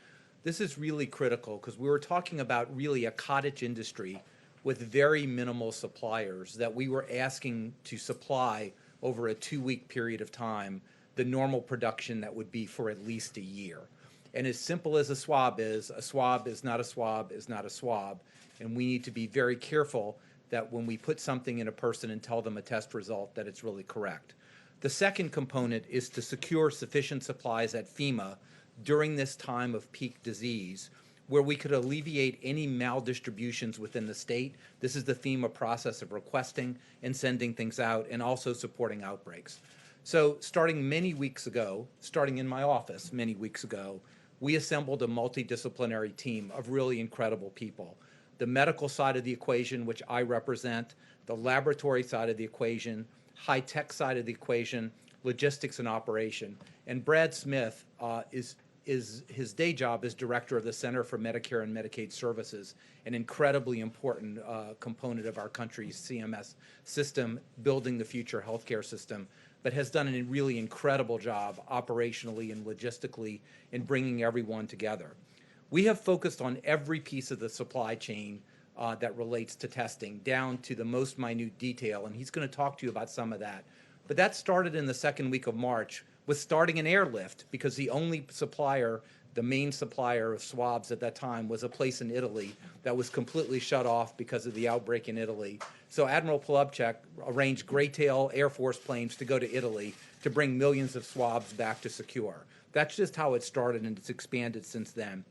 This is really critical because we were talking about really a cottage industry with very minimal suppliers that we were asking to supply over a 2-week period of time the normal production that would be for at least a year. And as simple as a swab is not a swab is not a swab. And we need to be very careful that when we put something in a person and tell them a test result, that it's really correct. The second component is to secure sufficient supplies at FEMA during this time of peak disease, where we could alleviate any maldistributions within the state. This is the FEMA process of requesting and sending things out and also supporting outbreaks. So starting in my office many weeks ago, we assembled a multidisciplinary team of really incredible people. The medical side of the equation, which I represent, the laboratory side of the equation, high-tech side of the equation, logistics and operation. And Brad Smith is his day job is director of the Center for Medicare and Medicaid Services, an incredibly important component of our country's CMS system, building the future healthcare system, but has done a really incredible job operationally and logistically in bringing everyone together. We have focused on every piece of the supply chain that relates to testing, down to the most minute detail, and he's going to talk to you about some of that. But that started in the second week of March with starting an airlift, because the only supplier, the main supplier of swabs at that time, was a place in Italy that was completely shut off because of the outbreak in Italy. So Admiral Polubchak arranged Greytail Air Force planes to go to Italy to bring millions of swabs back to Secure. That's just how it started, and it's expanded since then.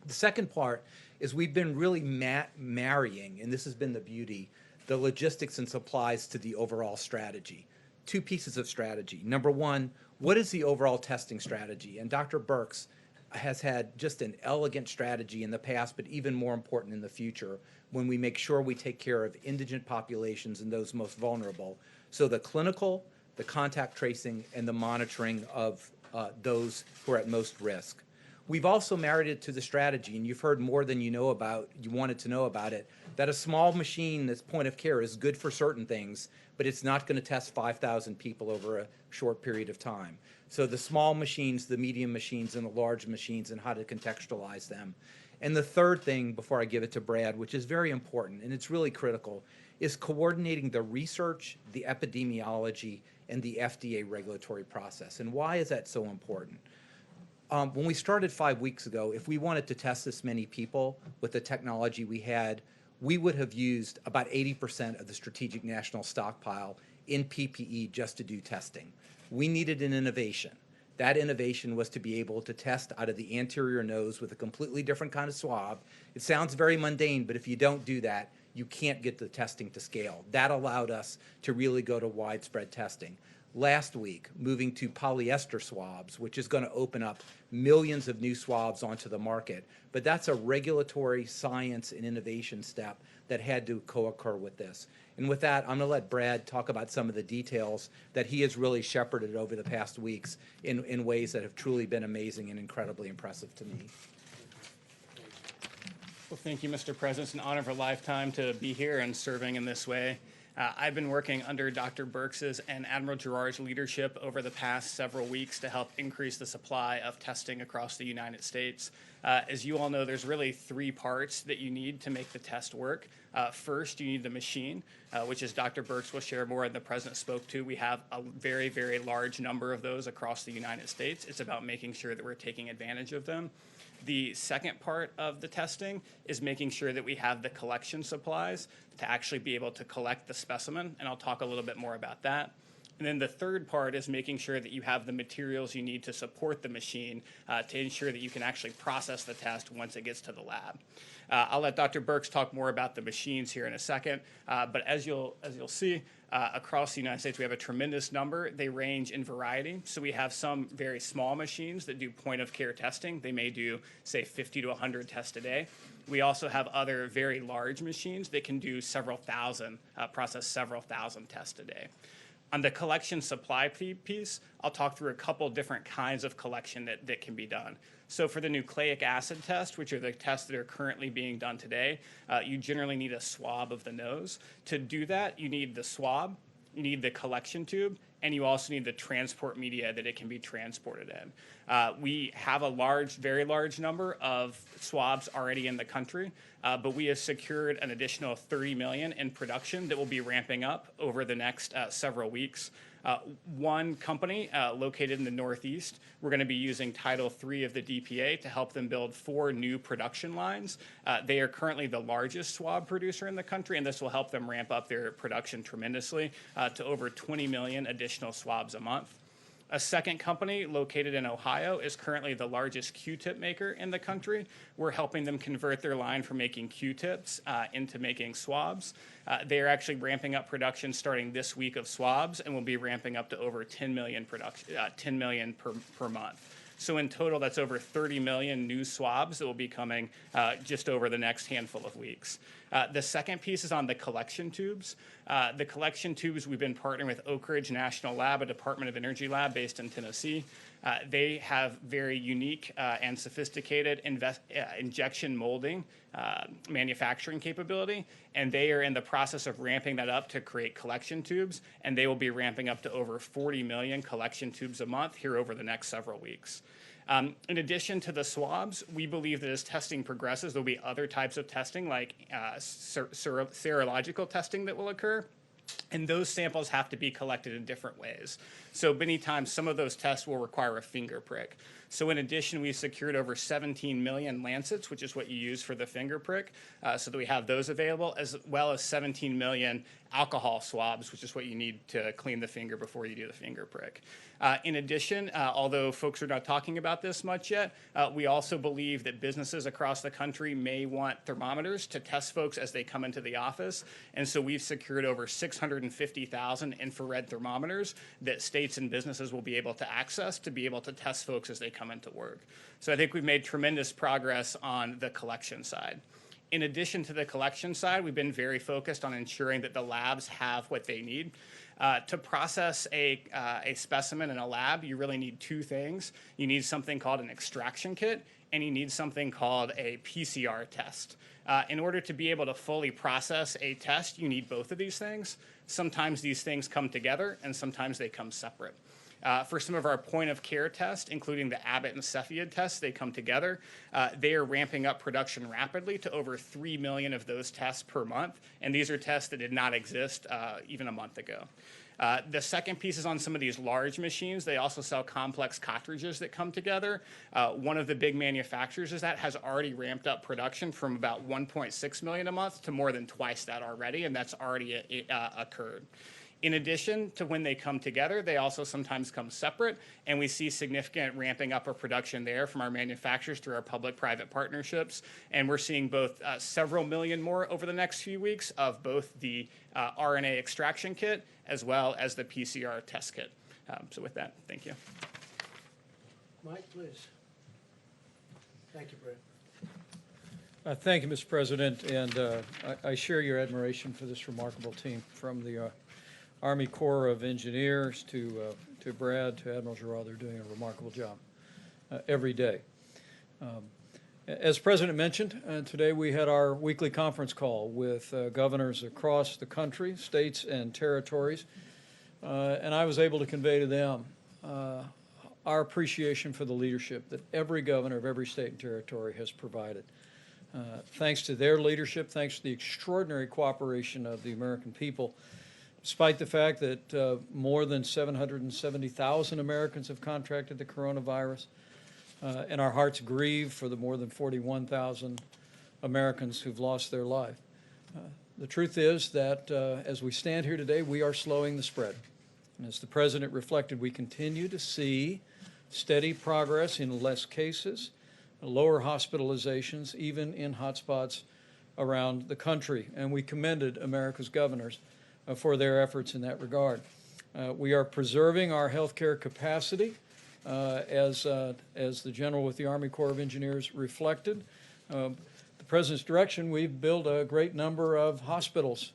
The second part is we've been really marrying, and this has been the beauty, the logistics and supplies to the overall strategy. Two pieces of strategy. Number one, what is the overall testing strategy? And Dr. Birx has had just an elegant strategy in the past, but even more important in the future, when we make sure we take care of indigent populations and those most vulnerable. So the clinical, the contact tracing, and the monitoring of those who are at most risk. We've also married it to the strategy, and you've heard more than you wanted to know about it, that a small machine that's point of care is good for certain things, but it's not going to test 5,000 people over a short period of time. So the small machines, the medium machines, and the large machines, and how to contextualize them. And the third thing, before I give it to Brad, which is very important, and it's really critical, is coordinating the research, the epidemiology, and the FDA regulatory process. And why is that so important? When we started 5 weeks ago, if we wanted to test this many people with the technology we had, we would have used about 80% of the strategic national stockpile in PPE just to do testing. We needed an innovation. That innovation was to be able to test out of the anterior nose with a completely different kind of swab. It sounds very mundane, but if you don't do that, you can't get the testing to scale. That allowed us to really go to widespread testing. Last week, moving to polyester swabs, which is going to open up millions of new swabs onto the market. But that's a regulatory science and innovation step that had to co-occur with this. And with that, I'm going to let Brad talk about some of the details that he has really shepherded over the past weeks in ways that have truly been amazing and incredibly impressive to me. Well, thank you, Mr. President. It's an honor of a lifetime to be here and serving in this way. I've been working under Dr. Birx's and Admiral Gerard's leadership over the past several weeks to help increase the supply of testing across the United States. As you all know, there's really three parts that you need to make the test work. First, you need the machine, which, as Dr. Birx will share more and the President spoke to, we have a very, very large number of those across the United States. It's about making sure that we're taking advantage of them. The second part of the testing is making sure that we have the collection supplies to actually be able to collect the specimen, and I'll talk a little bit more about that. And then the third part is making sure that you have the materials you need to support the machine to ensure that you can actually process the test once it gets to the lab. I'll let Dr. Birx talk more about the machines here in a second, but as you'll see, across the United States, we have a tremendous number. They range in variety. So we have some very small machines that do point-of-care testing. They may do, say, 50 to 100 tests a day. We also have other very large machines that can do several thousand, process several thousand tests a day. On the collection supply piece, I'll talk through a couple different kinds of collection that can be done. So for the nucleic acid test, which are the tests that are currently being done today, you generally need a swab of the nose. To do that, you need the swab, you need the collection tube, and you also need the transport media that it can be transported in. We have a very large number of swabs already in the country, but we have secured an additional 30 million in production that will be ramping up over the next several weeks. One company located in the Northeast, we're going to be using Title III of the DPA to help them build 4 new production lines. They are currently the largest swab producer in the country, and this will help them ramp up their production tremendously to over 20 million additional swabs a month. A second company located in Ohio is currently the largest Q-tip maker in the country. We're helping them convert their line from making Q-tips into making swabs. They are actually ramping up production starting this week of swabs, and will be ramping up to over 10 million per month. So in total, that's over 30 million new swabs that will be coming just over the next handful of weeks. The second piece is on the collection tubes. The collection tubes, we've been partnering with Oak Ridge National Lab, a Department of Energy lab based in Tennessee. They have very unique and sophisticated injection molding manufacturing capability, and they are in the process of ramping that up to create collection tubes, and they will be ramping up to over 40 million collection tubes a month here over the next several weeks. In addition to the swabs, we believe that as testing progresses, there'll be other types of testing like serological testing that will occur. And those samples have to be collected in different ways. So many times, some of those tests will require a finger prick. So in addition, we've secured over 17 million lancets, which is what you use for the finger prick, so that we have those available, as well as 17 million alcohol swabs, which is what you need to clean the finger before you do the finger prick. In addition, although folks are not talking about this much yet, we also believe that businesses across the country may want thermometers to test folks as they come into the office. And so we've secured over 650,000 infrared thermometers that states and businesses will be able to access to be able to test folks as they come into work. So I think we've made tremendous progress on the collection side. In addition to the collection side, we've been very focused on ensuring that the labs have what they need. To process a specimen in a lab, you really need two things. You need something called an extraction kit, and you need something called a PCR test. In order to be able to fully process a test, you need both of these things. Sometimes these things come together, and sometimes they come separate. For some of our point-of-care tests, including the Abbott and Cepheid tests, they come together. They are ramping up production rapidly to over 3 million of those tests per month, and these are tests that did not exist even a month ago. The second piece is on some of these large machines. They also sell complex cartridges that come together. One of the big manufacturers is that has already ramped up production from about 1.6 million a month to more than twice that already, and that's already occurred. In addition to when they come together, they also sometimes come separate, and we see significant ramping up of production there from our manufacturers through our public-private partnerships. And we're seeing both several million more over the next few weeks of both the RNA extraction kit as well as the PCR test kit. So with that, thank you. Mike, please. Thank you, Brad. Thank you, Mr. President, and I share your admiration for this remarkable team, from the Army Corps of Engineers to Brad, to Admiral Giroir. They're doing a remarkable job every day. As the President mentioned, today we had our weekly conference call with governors across the country, states and territories, and I was able to convey to them our appreciation for the leadership that every governor of every state and territory has provided. Thanks to their leadership, thanks to the extraordinary cooperation of the American people, despite the fact that more than 770,000 Americans have contracted the coronavirus, and our hearts grieve for the more than 41,000 Americans who've lost their life. The truth is that as we stand here today, we are slowing the spread. And as the President reflected, we continue to see steady progress in less cases, lower hospitalizations, even in hotspots around the country. And we commended America's governors for their efforts in that regard. We are preserving our healthcare capacity, as the General with the Army Corps of Engineers reflected. The President's direction, we've built a great number of hospitals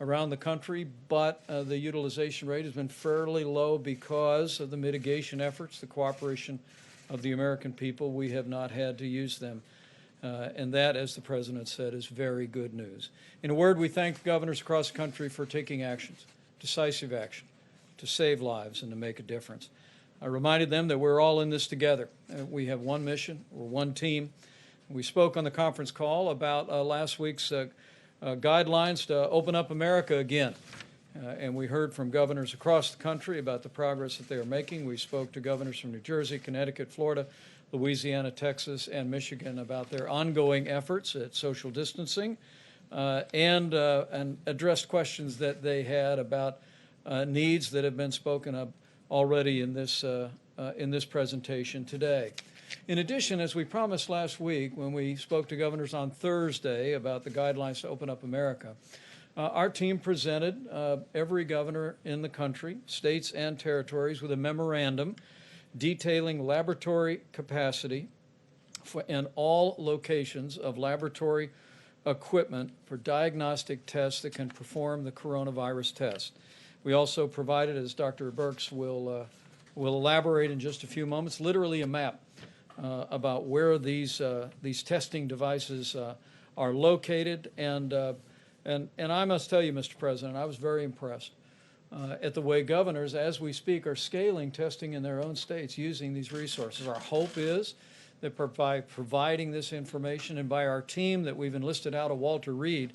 around the country, but the utilization rate has been fairly low because of the mitigation efforts, the cooperation of the American people. We have not had to use them. And that, as the President said, is very good news. In a word, we thank governors across the country for taking actions, decisive action, to save lives and to make a difference. I reminded them that we're all in this together. We have one mission, we're one team. We spoke on the conference call about last week's guidelines to open up America again. And we heard from governors across the country about the progress that they are making. We spoke to governors from New Jersey, Connecticut, Florida, Louisiana, Texas, and Michigan about their ongoing efforts at social distancing, and addressed questions that they had about needs that have been spoken of already in this presentation today. In addition, as we promised last week when we spoke to governors on Thursday about the guidelines to open up America, our team presented every governor in the country, states and territories, with a memorandum detailing laboratory capacity and all locations of laboratory equipment for diagnostic tests that can perform the coronavirus test. We also provided, as Dr. Birx will elaborate in just a few moments, literally a map about where these testing devices are located. And I must tell you, Mr. President, I was very impressed at the way governors, as we speak, are scaling testing in their own states using these resources. Our hope is that by providing this information and by our team that we've enlisted out of Walter Reed,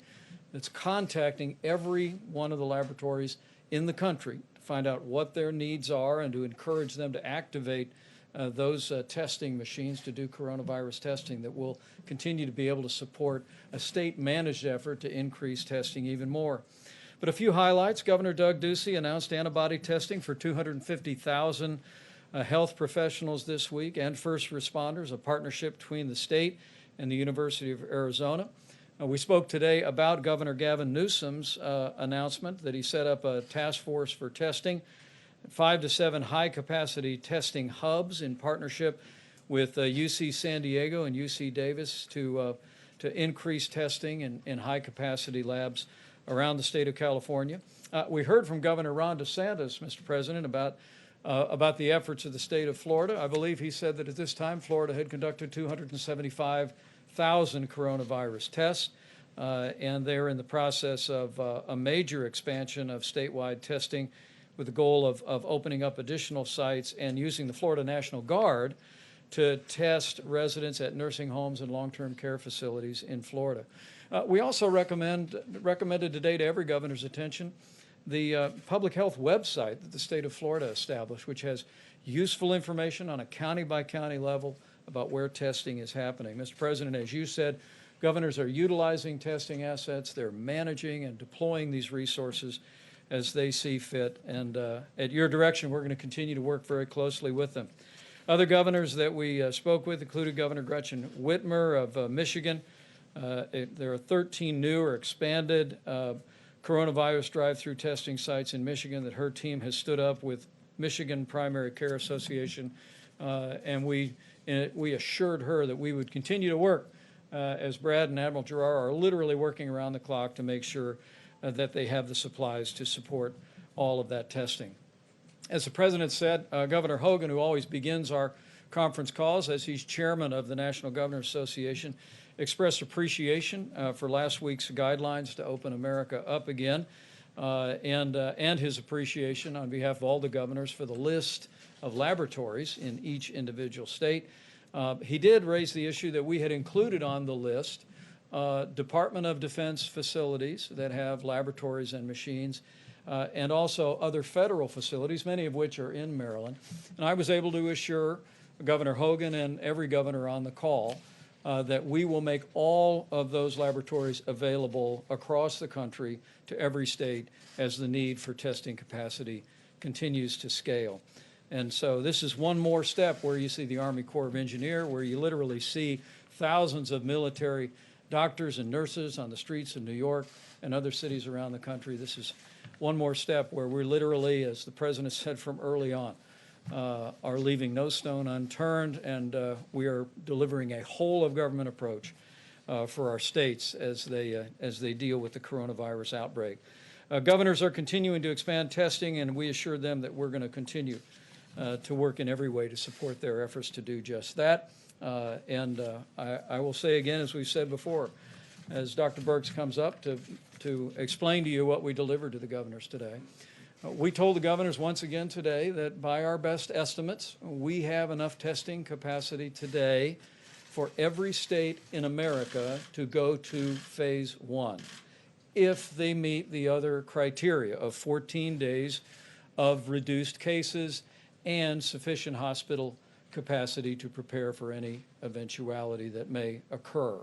that's contacting every one of the laboratories in the country to find out what their needs are and to encourage them to activate those testing machines to do coronavirus testing, that will continue to be able to support a state-managed effort to increase testing even more. But a few highlights. Governor Doug Ducey announced antibody testing for 250,000 health professionals this week and first responders, a partnership between the state and the University of Arizona. We spoke today about Governor Gavin Newsom's announcement that he set up a task force for testing, 5 to 7 high-capacity testing hubs in partnership with UC San Diego and UC Davis to increase testing in high-capacity labs around the state of California. We heard from Governor Ron DeSantis, Mr. President, about the efforts of the state of Florida. I believe he said that at this time Florida had conducted 275,000 coronavirus tests, and they're in the process of a major expansion of statewide testing with the goal of opening up additional sites and using the Florida National Guard to test residents at nursing homes and long-term care facilities in Florida. We also recommended today to every governor's attention the public health website that the state of Florida established, which has useful information on a county-by-county level about where testing is happening. Mr. President, as you said, governors are utilizing testing assets. They're managing and deploying these resources as they see fit. And at your direction, we're going to continue to work very closely with them. Other governors that we spoke with included Governor Gretchen Whitmer of Michigan. There are 13 new or expanded coronavirus drive-through testing sites in Michigan that her team has stood up with Michigan Primary Care Association, and we assured her that we would continue to work as Brad and Admiral Giroir are literally working around the clock to make sure that they have the supplies to support all of that testing. As the President said, Governor Hogan, who always begins our conference calls as he's chairman of the National Governors Association, expressed appreciation for last week's guidelines to open America up again, and his appreciation on behalf of all the governors for the list of laboratories in each individual state. He did raise the issue that we had included on the list Department of Defense facilities that have laboratories and machines, and also other federal facilities, many of which are in Maryland. And I was able to assure Governor Hogan and every governor on the call that we will make all of those laboratories available across the country to every state as the need for testing capacity continues to scale. And so this is one more step where you see the Army Corps of Engineers, where you literally see thousands of military doctors and nurses on the streets of New York and other cities around the country. This is one more step where we're literally, as the President said from early on, are leaving no stone unturned, and we are delivering a whole-of-government approach for our states as they deal with the coronavirus outbreak. Governors are continuing to expand testing, and we assured them that we're going to continue to work in every way to support their efforts to do just that. I will say again, as we've said before, as Dr. Birx comes up to explain to you what we delivered to the governors today, we told the governors once again today that by our best estimates, we have enough testing capacity today for every state in America to go to phase 1 if they meet the other criteria of 14 days of reduced cases and sufficient hospital capacity to prepare for any eventuality that may occur.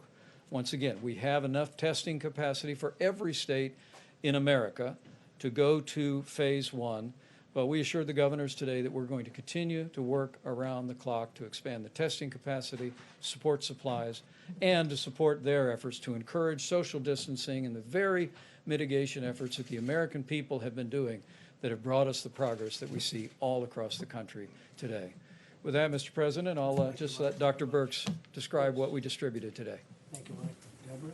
Once again, we have enough testing capacity for every state in America to go to phase 1, but we assured the governors today that we're going to continue to work around the clock to expand the testing capacity, support supplies, and to support their efforts to encourage social distancing and the very mitigation efforts that the American people have been doing that have brought us the progress that we see all across the country today. With that, Mr. President, I'll just let Dr. Birx describe what we distributed today. Thank you, Mike.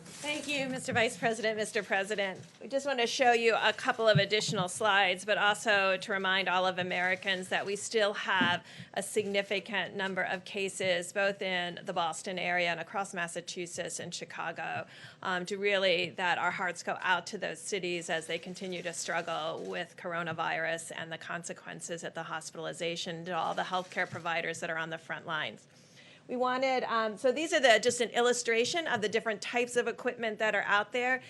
Thank you, Mr. Vice President, Mr. President. We just want to show you a couple of additional slides, but also to remind all of Americans that we still have a significant number of cases, both in the Boston area and across Massachusetts and Chicago, that our hearts go out to those cities as they continue to struggle with coronavirus and the consequences at the hospitalization, to all the healthcare providers that are on the front lines. We wanted, so these are just an illustration of the different types of equipment that are out there,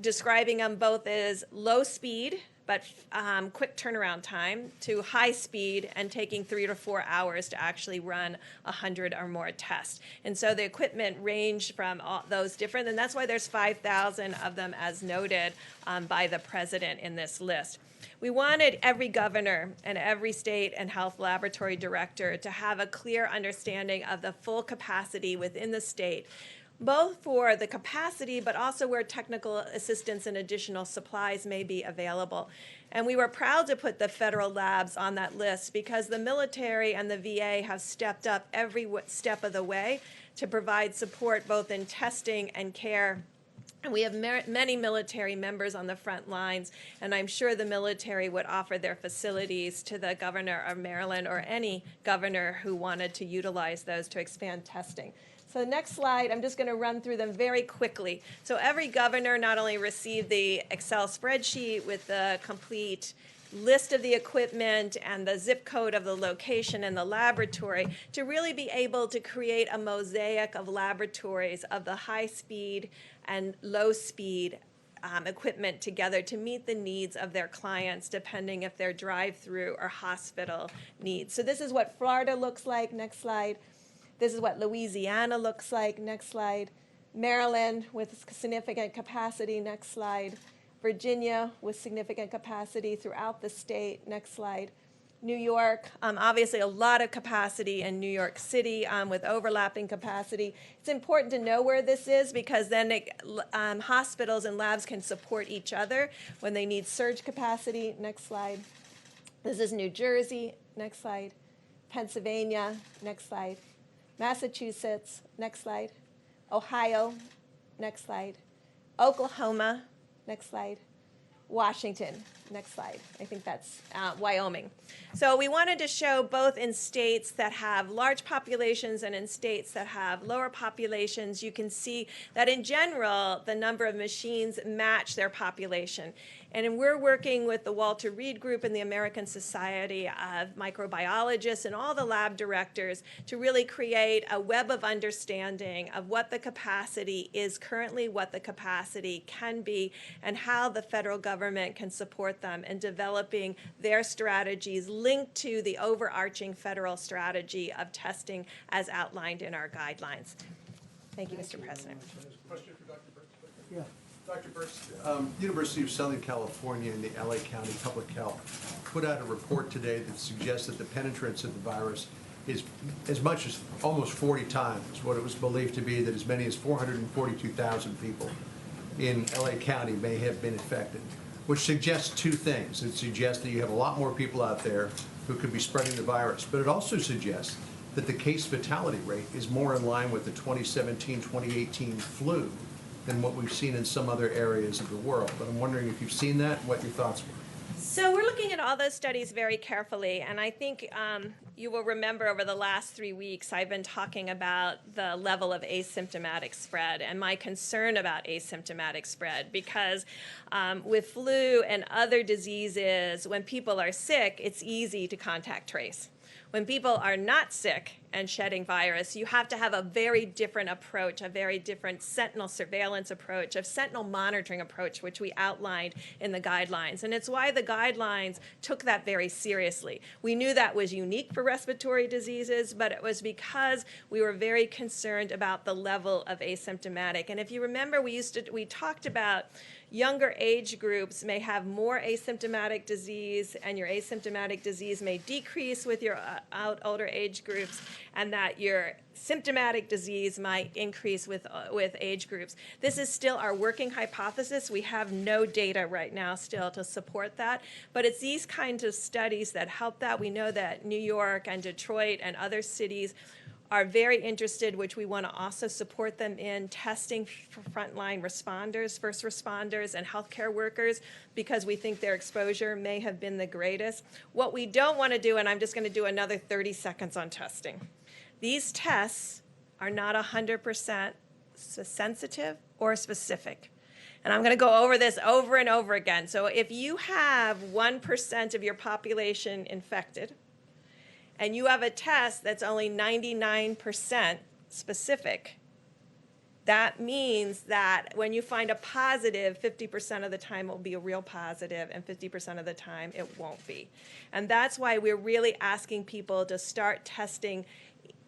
describing them both as low speed, but quick turnaround time, to high speed and taking 3 to 4 hours to actually run 100 or more tests. And so the equipment ranged from all those different, and that's why there's 5,000 of them as noted by the president in this list. We wanted every governor and every state and health laboratory director to have a clear understanding of the full capacity within the state, both for the capacity, but also where technical assistance and additional supplies may be available. And we were proud to put the federal labs on that list because the military and the VA have stepped up every step of the way to provide support both in testing and care. And we have many military members on the front lines, and I'm sure the military would offer their facilities to the governor of Maryland or any governor who wanted to utilize those to expand testing. So the next slide, I'm just going to run through them very quickly. So every governor not only received the Excel spreadsheet with the complete list of the equipment and the zip code of the location and the laboratory to really be able to create a mosaic of laboratories of the high speed and low speed equipment together to meet the needs of their clients, depending if they're drive-through or hospital needs. So this is what Florida looks like. Next slide. This is what Louisiana looks like. Next slide. Maryland with significant capacity. Next slide. Virginia with significant capacity throughout the state. Next slide. New York, obviously a lot of capacity in New York City with overlapping capacity. It's important to know where this is because then hospitals and labs can support each other when they need surge capacity. Next slide. This is New Jersey. Next slide. Pennsylvania. Next slide. Massachusetts. Next slide. Ohio. Next slide. Oklahoma. Next slide. Washington. Next slide. I think that's Wyoming. So we wanted to show both in states that have large populations and in states that have lower populations. You can see that in general, the number of machines match their population. And we're working with the Walter Reed Group and the American Society of Microbiologists and all the lab directors to really create a web of understanding of what the capacity is currently, what the capacity can be, and how the federal government can support them in developing their strategies linked to the overarching federal strategy of testing as outlined in our guidelines. Thank you, Mr. President. Question for Dr. Burks? Yeah. Dr. Burks, University of Southern California and the LA County Public Health put out a report today that suggests that the penetrance of the virus is as much as almost 40 times what it was believed to be, that as many as 442,000 people in LA County may have been infected, which suggests two things. It suggests that you have a lot more people out there who could be spreading the virus, but it also suggests that the case fatality rate is more in line with the 2017-2018 flu than what we've seen in some other areas of the world. But I'm wondering if you've seen that, what your thoughts were. So we're looking at all those studies very carefully, and I think you will remember over the last 3 weeks I've been talking about the level of asymptomatic spread and my concern about asymptomatic spread because with flu and other diseases, when people are sick, it's easy to contact trace. When people are not sick and shedding virus, you have to have a very different approach, a very different sentinel surveillance approach, a sentinel monitoring approach, which we outlined in the guidelines. And it's why the guidelines took that very seriously. We knew that was unique for respiratory diseases, but it was because we were very concerned about the level of asymptomatic. And if you remember, we talked about younger age groups may have more asymptomatic disease, and your asymptomatic disease may decrease with your older age groups, and that your symptomatic disease might increase with age groups. This is still our working hypothesis. We have no data right now still to support that, but it's these kinds of studies that help that. We know that New York and Detroit and other cities are very interested, which we want to also support them in, testing for frontline responders, first responders, and healthcare workers, because we think their exposure may have been the greatest. What we don't want to do, and I'm just going to do another 30 seconds on testing. These tests are not 100% sensitive or specific. And I'm going to go over this over and over again. So if you have 1% of your population infected, and you have a test that's only 99% specific, that means that when you find a positive, 50% of the time it will be a real positive, and 50% of the time it won't be. And that's why we're really asking people to start testing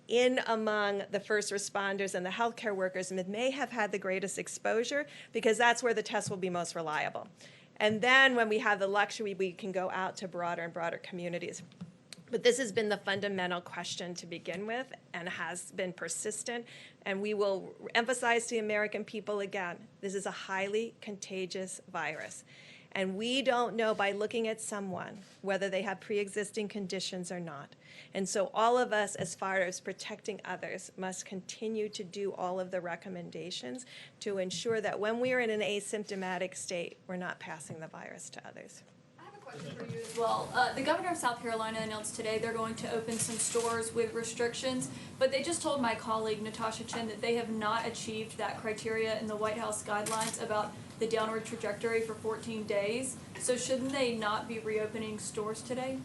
in among the first responders and the healthcare workers that may have had the greatest exposure, because that's where the test will be most reliable. And then when we have the luxury, we can go out to broader and broader communities. But this has been the fundamental question to begin with and has been persistent. And we will emphasize to the American people again, this is a highly contagious virus. And we don't know by looking at someone whether they have pre-existing conditions or not. And so all of us, as far as protecting others, must continue to do all of the recommendations to ensure that when we are in an asymptomatic state, we're not passing the virus to others. Question for you as well. The governor of South Carolina announced today they're going to open some stores with restrictions, but they just told my colleague Natasha Chen that they have not achieved that criteria in the White House guidelines about the downward trajectory for 14 days. So shouldn't they not be reopening stores today?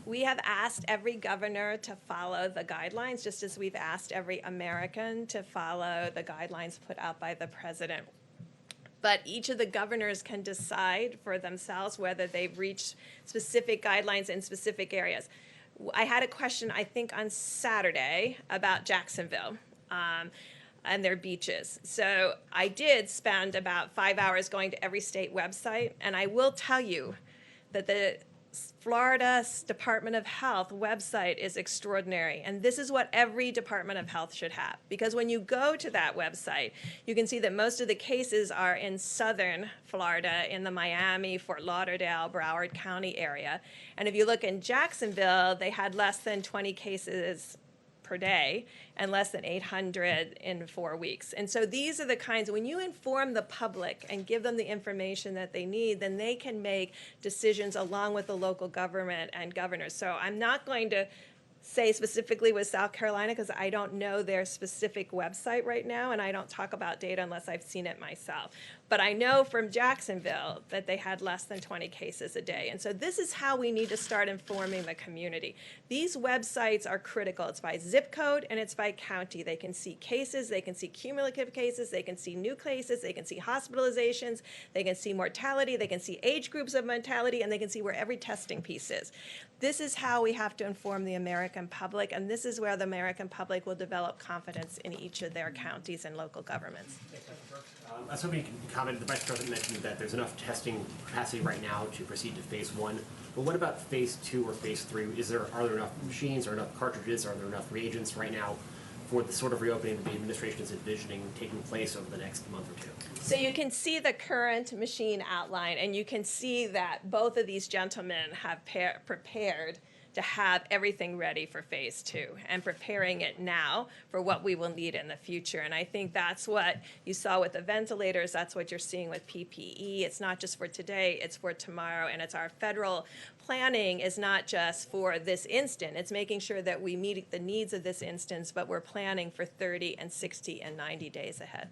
We have asked every governor to follow the guidelines, just as we've asked every American to follow the guidelines put out by the president. But each of the governors can decide for themselves whether they've reached specific guidelines in specific areas. I had a question, I think, on Saturday about Jacksonville and their beaches. So I did spend about 5 hours going to every state website, and I will tell you that the Florida Department of Health website is extraordinary, and this is what every Department of Health should have, because when you go to that website, you can see that most of the cases are in southern Florida, in the Miami, Fort Lauderdale, Broward County area. And if you look in Jacksonville, they had less than 20 cases per day and less than 800 in 4 weeks. And so these are the kinds, when you inform the public and give them the information that they need, then they can make decisions along with the local government and governors. So I'm not going to say specifically with South Carolina because I don't know their specific website right now, and I don't talk about data unless I've seen it myself. But I know from Jacksonville that they had less than 20 cases a day. And so this is how we need to start informing the community. These websites are critical. It's by zip code and it's by county. They can see cases, they can see cumulative cases, they can see new cases, they can see hospitalizations, they can see mortality, they can see age groups of mortality, and they can see where every testing piece is. This is how we have to inform the American public, and this is where the American public will develop confidence in each of their counties and local governments. I was hoping you can comment. The Vice President mentioned that there's enough testing capacity right now to proceed to phase 1. But what about phase 2 or phase 3? Are there enough machines, or enough cartridges, are there enough reagents right now for the sort of reopening that the administration is envisioning taking place over the next month or two? So you can see the current machine outline, and you can see that both of these gentlemen have prepared to have everything ready for phase 2 and preparing it now for what we will need in the future. And I think that's what you saw with the ventilators. That's what you're seeing with PPE. It's not just for today, it's for tomorrow. And it's our federal planning is not just for this instant. It's making sure that we meet the needs of this instance, but we're planning for 30 and 60 and 90 days ahead.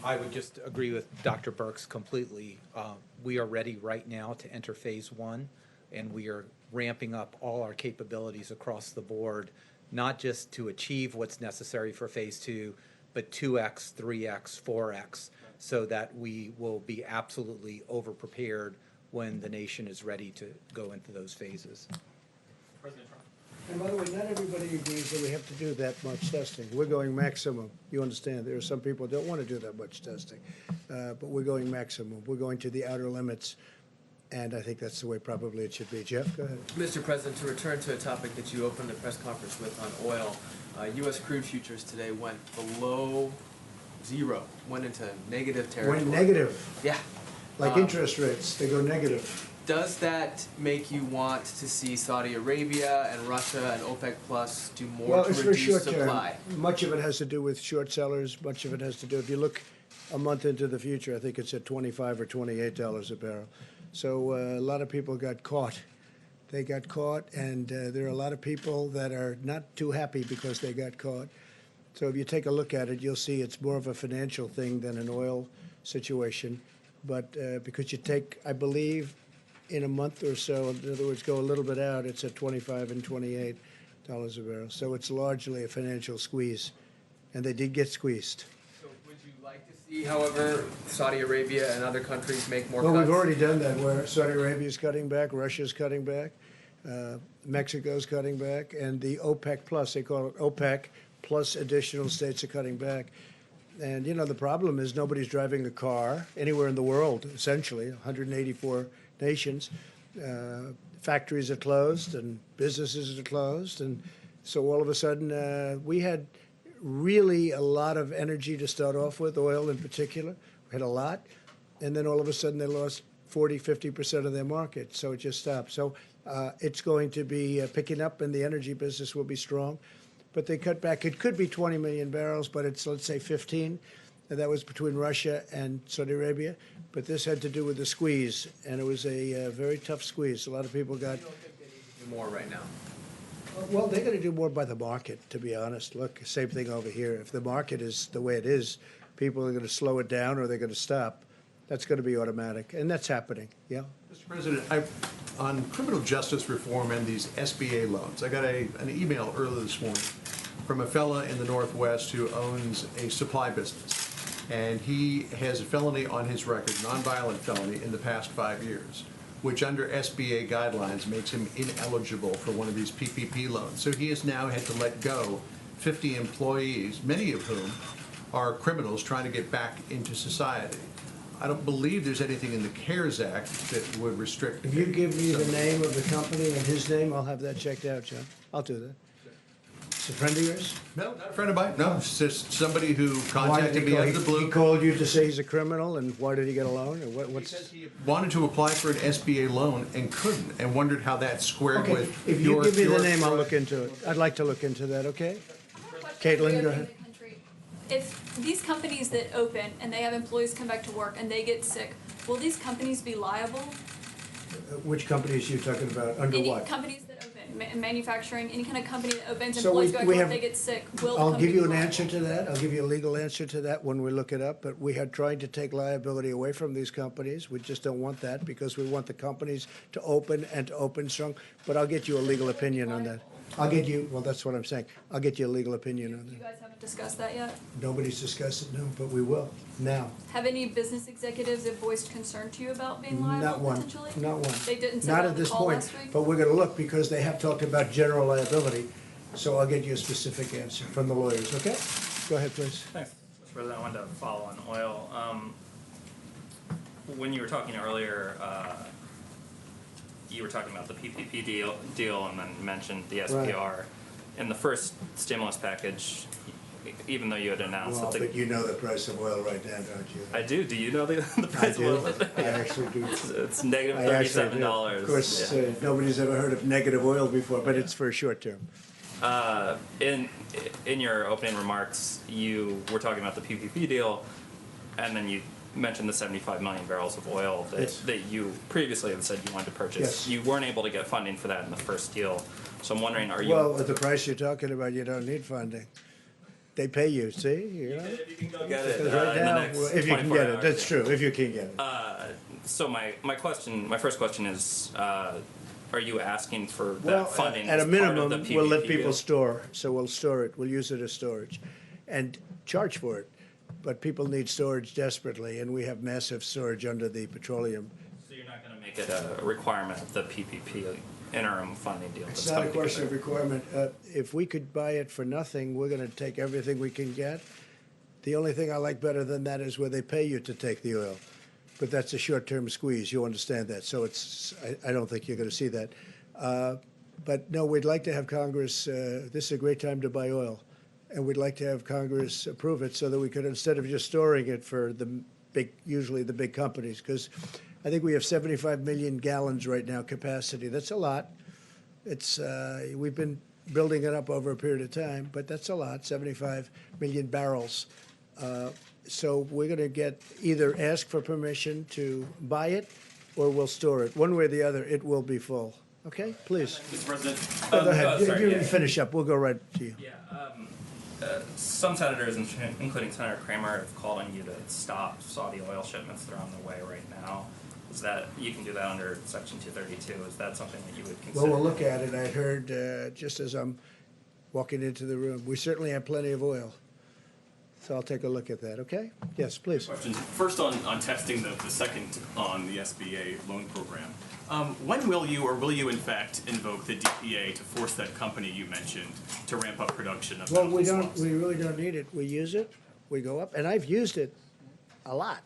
I would just agree with Dr. Birx completely. We are ready right now to enter phase 1, and we are ramping up all our capabilities across the board, not just to achieve what's necessary for phase 2, but 2x, 3x, 4x, so that we will be absolutely over-prepared when the nation is ready to go into those phases. President Trump. And by the way, not everybody agrees that we have to do that much testing. We're going maximum. You understand, there are some people who don't want to do that much testing. But we're going maximum. We're going to the outer limits. And I think that's the way probably it should be. Jeff, go ahead. Mr. President, to return to a topic that you opened the press conference with on oil, U.S. crude futures today went below zero, went into negative territory. Went negative. Yeah. Like interest rates, they go negative. Does that make you want to see Saudi Arabia and Russia and OPEC Plus do more Well, to it's for reduce short supply? term. Much of it has to do with short sellers. Much of it has to do, if you look a month into the future, I think it's at $25 or $28 a barrel. So a lot of people got caught. They got caught, and there are a lot of people that are not too happy because they got caught. So if you take a look at it, you'll see it's more of a financial thing than an oil situation. But because you take, I believe, in a month or so, in other words, go a little bit out, it's at $25 and $28 a barrel. So it's largely a financial squeeze, and they did get squeezed. So would you like to see, however, Saudi Arabia and other countries make more Well, cuts? we've already done that, where Saudi Arabia is cutting back, Russia's cutting back, Mexico's cutting back, and the OPEC plus, they call it OPEC, plus additional states are cutting back. And, you know, the problem is nobody's driving a car anywhere in the world, essentially, 184 nations. Factories are closed and businesses are closed. And so all of a sudden, we had really a lot of energy to start off with, oil in particular. We had a lot. And then all of a sudden, they lost 40, 50% of their market. So it just stopped. So it's going to be picking up, and the energy business will be strong. But they cut back. It could be 20 million barrels, but it's, let's say, 15. And that was between Russia and Saudi Arabia. But this had to do with the squeeze, and it was a very tough squeeze. A lot of people got... You don't think they need to do more right now? Well, they're going to do more by the market, to be honest. Look, same thing over here. If the market is the way it is, people are going to slow it down or they're going to stop. That's going to be automatic, and that's happening, yeah. Mr. President, on criminal justice reform and these SBA loans, I got an email earlier this morning from a fella in the Northwest who owns a supply business. And he has a felony on his record, nonviolent felony, in the past 5 years, which under SBA guidelines makes him ineligible for one of these PPP loans. So he has now had to let go 50 employees, many of whom are criminals trying to get back into society. I don't believe there's anything in the CARES Act that would restrict. If you give me the name of the company and his name, I'll have that checked out, John. I'll do that. It's a friend of yours? No, not a friend of mine. No, it's just somebody who contacted me out of the blue. He called you to say he's a criminal, and why did he get a loan? Or what's... He says he wanted to apply for an SBA loan and couldn't, and wondered how that squared Okay, with if you your... give me the name, I'll look into it. I'd like to look into that, okay? Caitlin, go ahead. If these companies that open and they have employees come back to work and they get sick, will these companies be liable? Which companies are you talking about? Under Any what? companies that open, manufacturing, any kind of company that opens, So employees go back to we work, have- they get sick, will the I'll company give you be an liable? answer to that. I'll give you a legal answer to that when we look it up. But we are trying to take liability away from these companies. We just don't want that because we want the companies to open and to open strong. But I'll get you a legal opinion on that. I'll get you, well, that's what I'm saying. I'll get you a legal opinion on You that. guys haven't discussed that yet? Nobody's discussed it, no, but we will, now. Have any business executives have voiced concern to you about being Not liable one, potentially? not one. They didn't say Not that at on the this call point, last week? but we're gonna look because they have talked about general liability. So I'll get you a specific answer from the lawyers, okay? Go ahead, please. Thanks, Mr. President. I wanted to follow on oil. When you were talking earlier, you were talking about the PPP deal and then mentioned the SPR. In the first stimulus package, even though you had announced Well, that but you know the price of oil right now, don't you? I do. Do you know the price I do. of oil? I actually do. It's negative I actually do. $37. Of course, Yeah. nobody's ever heard of negative oil before, but it's for a short term. In your opening remarks, you were talking about the PPP deal, and then you mentioned the 75 million barrels of oil that, Yes. that you previously had said you wanted to purchase. Yes. You weren't able to get funding for that in the first deal. So I'm wondering, are you... Well, at the price you're talking about, you don't need funding. They pay you, see? You know? If you can go get it Because right in the now, next well, if you can 24 get it, hours, that's yeah. true, if you can get it. So my first question is, are you asking for that Well, funding at a as part of minimum, the PPP we'll let people deal? store, so we'll store it, we'll use it as storage, and charge for it. But people need storage desperately, and we have massive storage under the petroleum. So you're not going to make it a requirement of the PPP interim funding deal? It's that's not a coming question of together? requirement. If we could buy it for nothing, we're gonna take everything we can get. The only thing I like better than that is where they pay you to take the oil. But that's a short-term squeeze, you understand that, so I don't think you're gonna see that. But no, we'd like to have Congress, this is a great time to buy oil, and we'd like to have Congress approve it so that we could, instead of just storing it for the big, usually the big companies, because I think we have 75 million gallons right now capacity. That's a lot. It's we've been building it up over a period of time, but that's a lot, 75 million barrels. So we're going to get either ask for permission to buy it or we'll store it. One way or the other, it will be full. Okay, please. Mr. President. Go ahead. Sorry, you yeah. finish up. We'll go right to you. Yeah. Some senators, including Senator Kramer, have called on you to stop Saudi oil shipments that are on their way right now. Is that you can do that under Section 232? Is that something that you would consider? Well, we'll look at it. I heard just as I'm walking into the room, we certainly have plenty of oil. So I'll take a look at that, okay? Yes, please. Questions. First on testing, the second on the SBA loan program. When will you in fact invoke the DPA to force that company you mentioned to ramp up production of Well, medical swabs? we really don't need it. We use it, we go up, and I've used it a lot.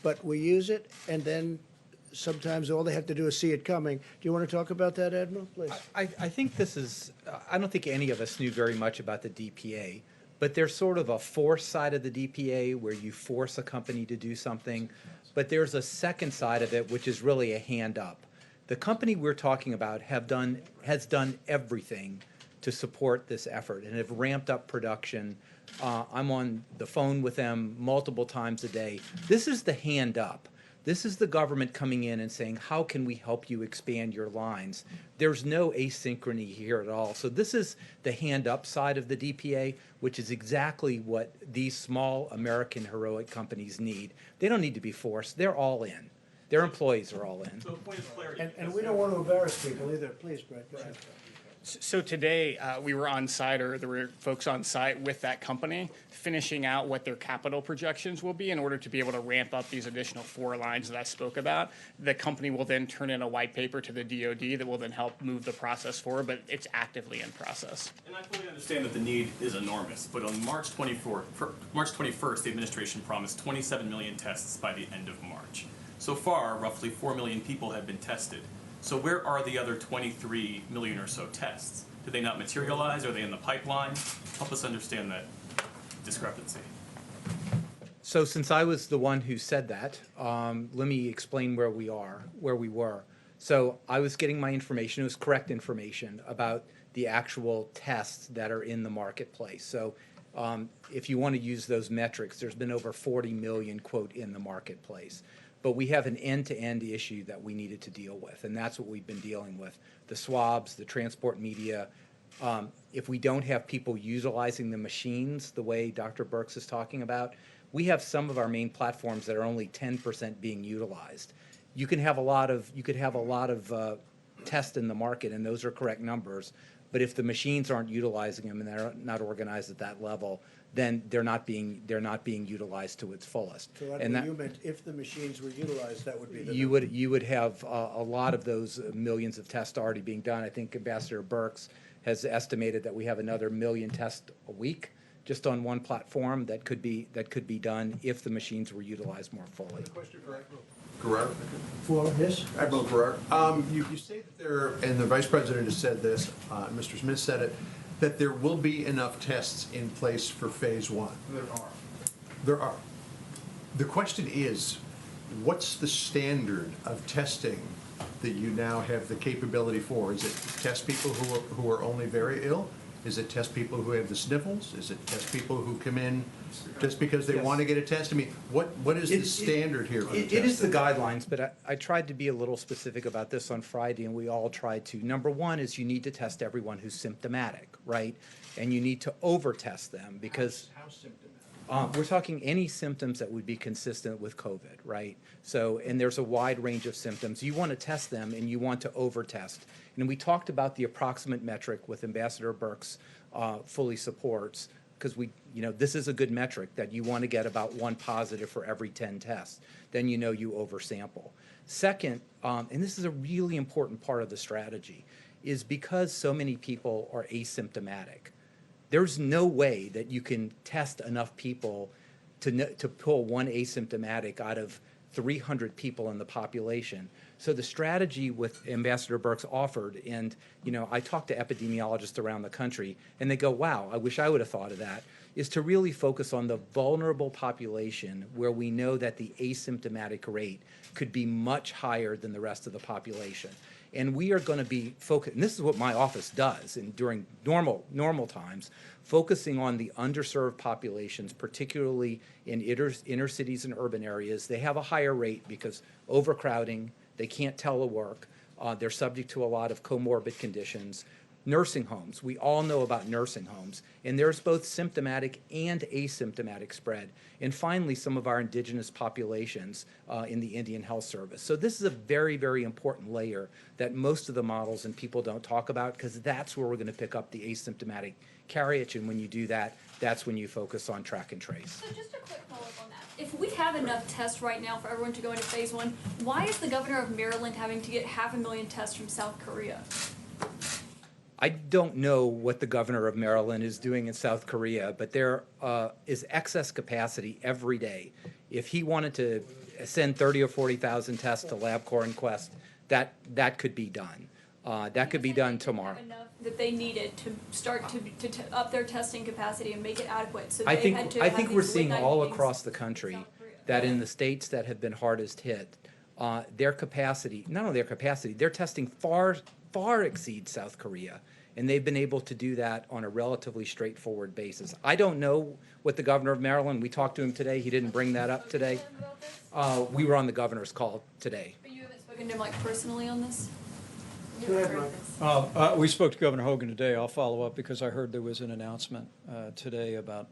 But we use it, and then sometimes all they have to do is see it coming. Do you want to talk about that, Admiral, please? I think this is, I don't think any of us knew very much about the DPA, but there's sort of a force side of the DPA where you force a company to do something, but there's a second side of it which is really a hand up. The company we're talking about has done everything to support this effort and have ramped up production. I'm on the phone with them multiple times a day. This is the hand up. This is the government coming in and saying, how can we help you expand your lines? There's no asynchrony here at all. So this is the hand up side of the DPA, which is exactly what these small American heroic companies need. They don't need to be forced. They're all in. Their employees are all in. So point of clarity. And we don't want to embarrass people either. Please, Brett, go ahead. So today, we were on site, or there were folks on site with that company, finishing out what their capital projections will be in order to be able to ramp up these additional 4 lines that I spoke about. The company will then turn in a white paper to the DoD that will then help move the process forward, but it's actively in process. And I fully understand that the need is enormous, but on March 21st, the administration promised 27 million tests by the end of March. So far, roughly 4 million people have been tested. So where are the other 23 million or so tests? Did they not materialize? Are they in the pipeline? Help us understand that discrepancy. So since I was the one who said that, let me explain where we were. So I was getting my information, it was correct information about the actual tests that are in the marketplace. So if you want to use those metrics, there's been over 40 million, quote, in the marketplace. But we have an end-to-end issue that we needed to deal with, and that's what we've been dealing with. The swabs, the transport media. If we don't have people utilizing the machines the way Dr. Birx is talking about, we have some of our main platforms that are only 10% being utilized. You could have a lot of tests in the market, and those are correct numbers. But if the machines aren't utilizing them and they're not organized at that level, then they're not being utilized to its fullest. So and that, you meant if the machines were utilized, that would be the you would have a lot of those millions of tests already being done. I think Ambassador Birx has estimated that we have another 1 million tests a week just on one platform that could be done if the machines were utilized more fully. Question for Admiral Guerrero. For this? Admiral Guerrero, you say that there, and the Vice President has said this, Mr. Smith said it, that there will be enough tests in place for phase 1. There are. The question is, what's the standard of testing that you now have the capability for? Is it test people who are only very ill? Is it test people who have the sniffles? Is it test people who come in just because they want to get a test? I mean, what is the standard here for the It is the guidelines, but I tried to be a little specific about this on Friday, and we all tried to. Number one is you need to test everyone who's symptomatic, right? And you need to over-test them because How symptomatic? we're talking any symptoms that would be consistent with COVID, right? So, and there's a wide range of symptoms. You want to test them, and you want to over-test. And we talked about the approximate metric with Ambassador Birx fully supports, because this is a good metric that you want to get about 1 positive for every 10 tests. Then you oversample. Second, and this is a really important part of the strategy, is because so many people are asymptomatic, there's no way that you can test enough people to pull 1 asymptomatic out of 300 people in the population. So the strategy with Ambassador Birx offered, and I talked to epidemiologists around the country, and they go, wow, I wish I would have thought of that. is to really focus on the vulnerable population where we know that the asymptomatic rate could be much higher than the rest of the population. And we are going to be focused, and this is what my office does during normal times, focusing on the underserved populations, particularly in inner cities and urban areas. They have a higher rate because overcrowding, they can't telework, they're subject to a lot of comorbid conditions. Nursing homes, we all know about nursing homes, and there's both symptomatic and asymptomatic spread. And finally, some of our indigenous populations in the Indian Health Service. So this is a very, very important layer that most of the models and people don't talk about, because that's where we're going to pick up the asymptomatic carriage, and when you do that, that's when you focus on track and trace. So just a quick follow-up on that. If we have enough tests right now for everyone to go into phase 1, why is the governor of Maryland having to get 500,000 tests from South Korea? I don't know what the governor of Maryland is doing in South Korea, but there is excess capacity every day. If he wanted to send 30 or 40,000 tests to LabCorp and Quest, that could be done. That could be done tomorrow. Enough that they needed to start to up their testing capacity and make it adequate. So I they think had to I have think these we're seeing late-night all meetings. across the country that in the states that have been hardest hit, their capacity, not only their capacity, their testing far exceeds South Korea. And they've been able to do that on a relatively straightforward basis. I don't know what the governor of Maryland, we talked to him today, he didn't bring that up today. We were on the governor's call today. But you haven't spoken to him like personally on this? Go ahead, Mike. We spoke to Governor Hogan today. I'll follow up because I heard there was an announcement today about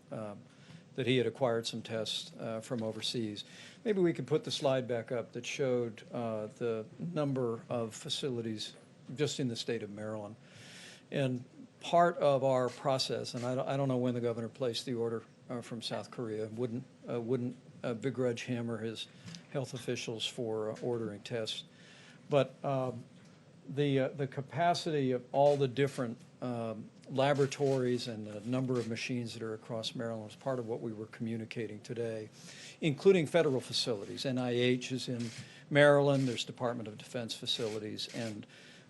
that he had acquired some tests from overseas. Maybe we could put the slide back up that showed the number of facilities just in the state of Maryland. And part of our process, and I don't know when the governor placed the order from South Korea, wouldn't begrudge him or his health officials for ordering tests, but the capacity of all the different laboratories and the number of machines that are across Maryland is part of what we were communicating today, including federal facilities. NIH is in Maryland, there's Department of Defense facilities, and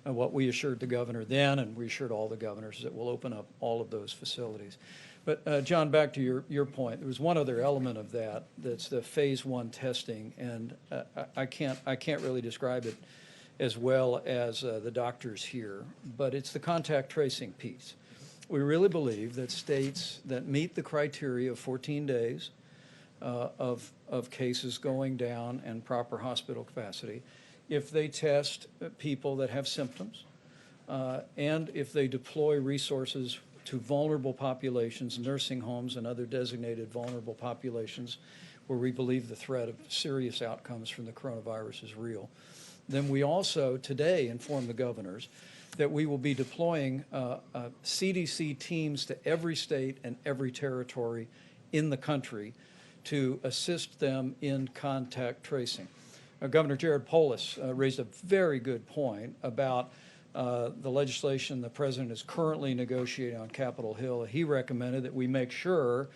what we assured the governor then, and we assured all the governors, is that we'll open up all of those facilities. But John, back to your point, there was one other element of that, that's the phase 1 testing, and I can't really describe it as well as the doctors here, but it's the contact tracing piece. We really believe that states that meet the criteria of 14 days of cases going down and proper hospital capacity, if they test people that have symptoms, and if they deploy resources to vulnerable populations, nursing homes and other designated vulnerable populations where we believe the threat of serious outcomes from the coronavirus is real, then we also today inform the governors that we will be deploying CDC teams to every state and every territory in the country to assist them in contact tracing. Governor Jared Polis raised a very good point about the legislation the president is currently negotiating on Capitol Hill. He recommended that we make sure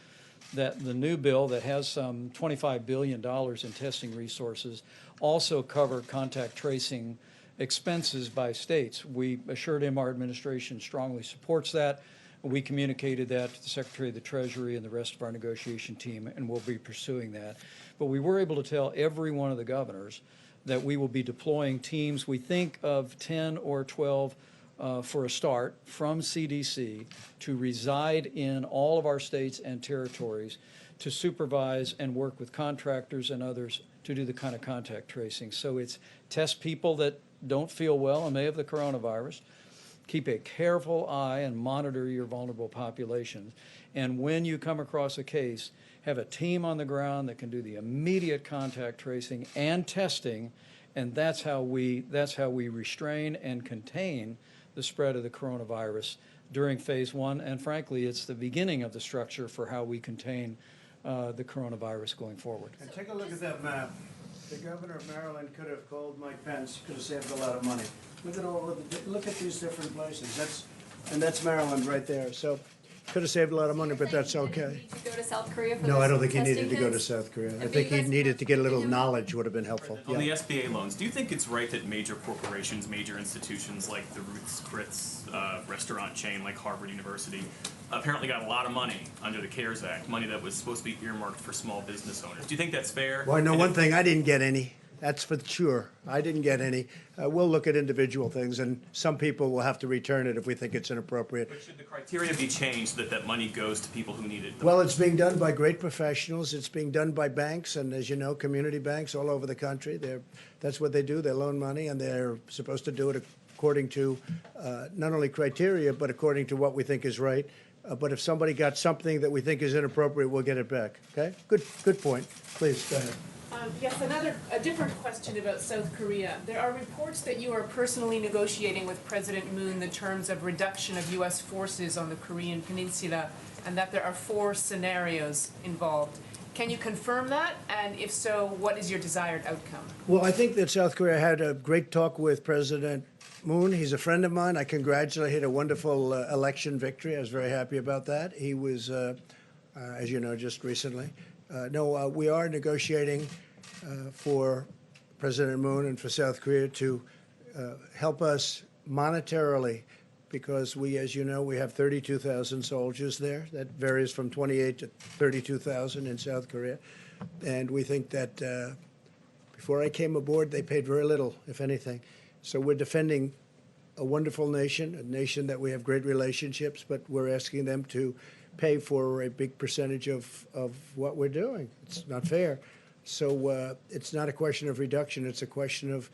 that the new bill that has some $25 billion in testing resources also cover contact tracing expenses by states. We assured him our administration strongly supports that. We communicated that to the Secretary of the Treasury and the rest of our negotiation team, and we'll be pursuing that. But we were able to tell every one of the governors that we will be deploying teams, we think of 10 or 12 for a start, from CDC to reside in all of our states and territories to supervise and work with contractors and others to do the kind of contact tracing. So it's test people that don't feel well and may have the coronavirus, keep a careful eye and monitor your vulnerable populations, and when you come across a case, have a team on the ground that can do the immediate contact tracing and testing, and that's how we restrain and contain the spread of the coronavirus during phase 1, and frankly, it's the beginning of the structure for how we contain the coronavirus going forward. And take a look at that map. The governor of Maryland could have called Mike Pence, could have saved a lot of money. Look at these different places. That's Maryland right there. So could have saved a lot of money, but that's okay. To go to South Korea for No, I don't this think he testing needed to go to kits? South Korea. I think he needed to get a little knowledge would have been helpful. On the Yeah. SBA loans, do you think it's right that major corporations, major institutions like the Ruth's Chris restaurant chain like Harvard University apparently got a lot of money under the CARES Act, money that was supposed to be earmarked for small business owners. Do you think that's fair? Well, I know And one if- thing, I didn't get any. That's for sure. I didn't get any. We'll look at individual things, and some people will have to return it if we think it's inappropriate. But should the criteria be changed so that that money goes to people who need it? Well, it's being done by great professionals. It's being done by banks, and as you know, community banks all over the country. That's what they do. They loan money, and they're supposed to do it according to not only criteria, but according to what we think is right. But if somebody got something that we think is inappropriate, we'll get it back. Okay? Good point. Please, go ahead. Yes, a different question about South Korea. There are reports that you are personally negotiating with President Moon the terms of reduction of U.S. forces on the Korean Peninsula, and that there are 4 scenarios involved. Can you confirm that? And if so, what is your desired outcome? Well, I think that South Korea had a great talk with President Moon. He's a friend of mine. I congratulate him. He had a wonderful election victory. I was very happy about that. He was, as you know, just recently. We are negotiating for President Moon and for South Korea to help us monetarily, because we, as you know, we have 32,000 soldiers there. That varies from 28 to 32,000 in South Korea. And we think that before I came aboard, they paid very little, if anything. So we're defending a wonderful nation, a nation that we have great relationships, but we're asking them to pay for a big percentage of what we're doing. It's not fair. So it's not a question of reduction. It's a question of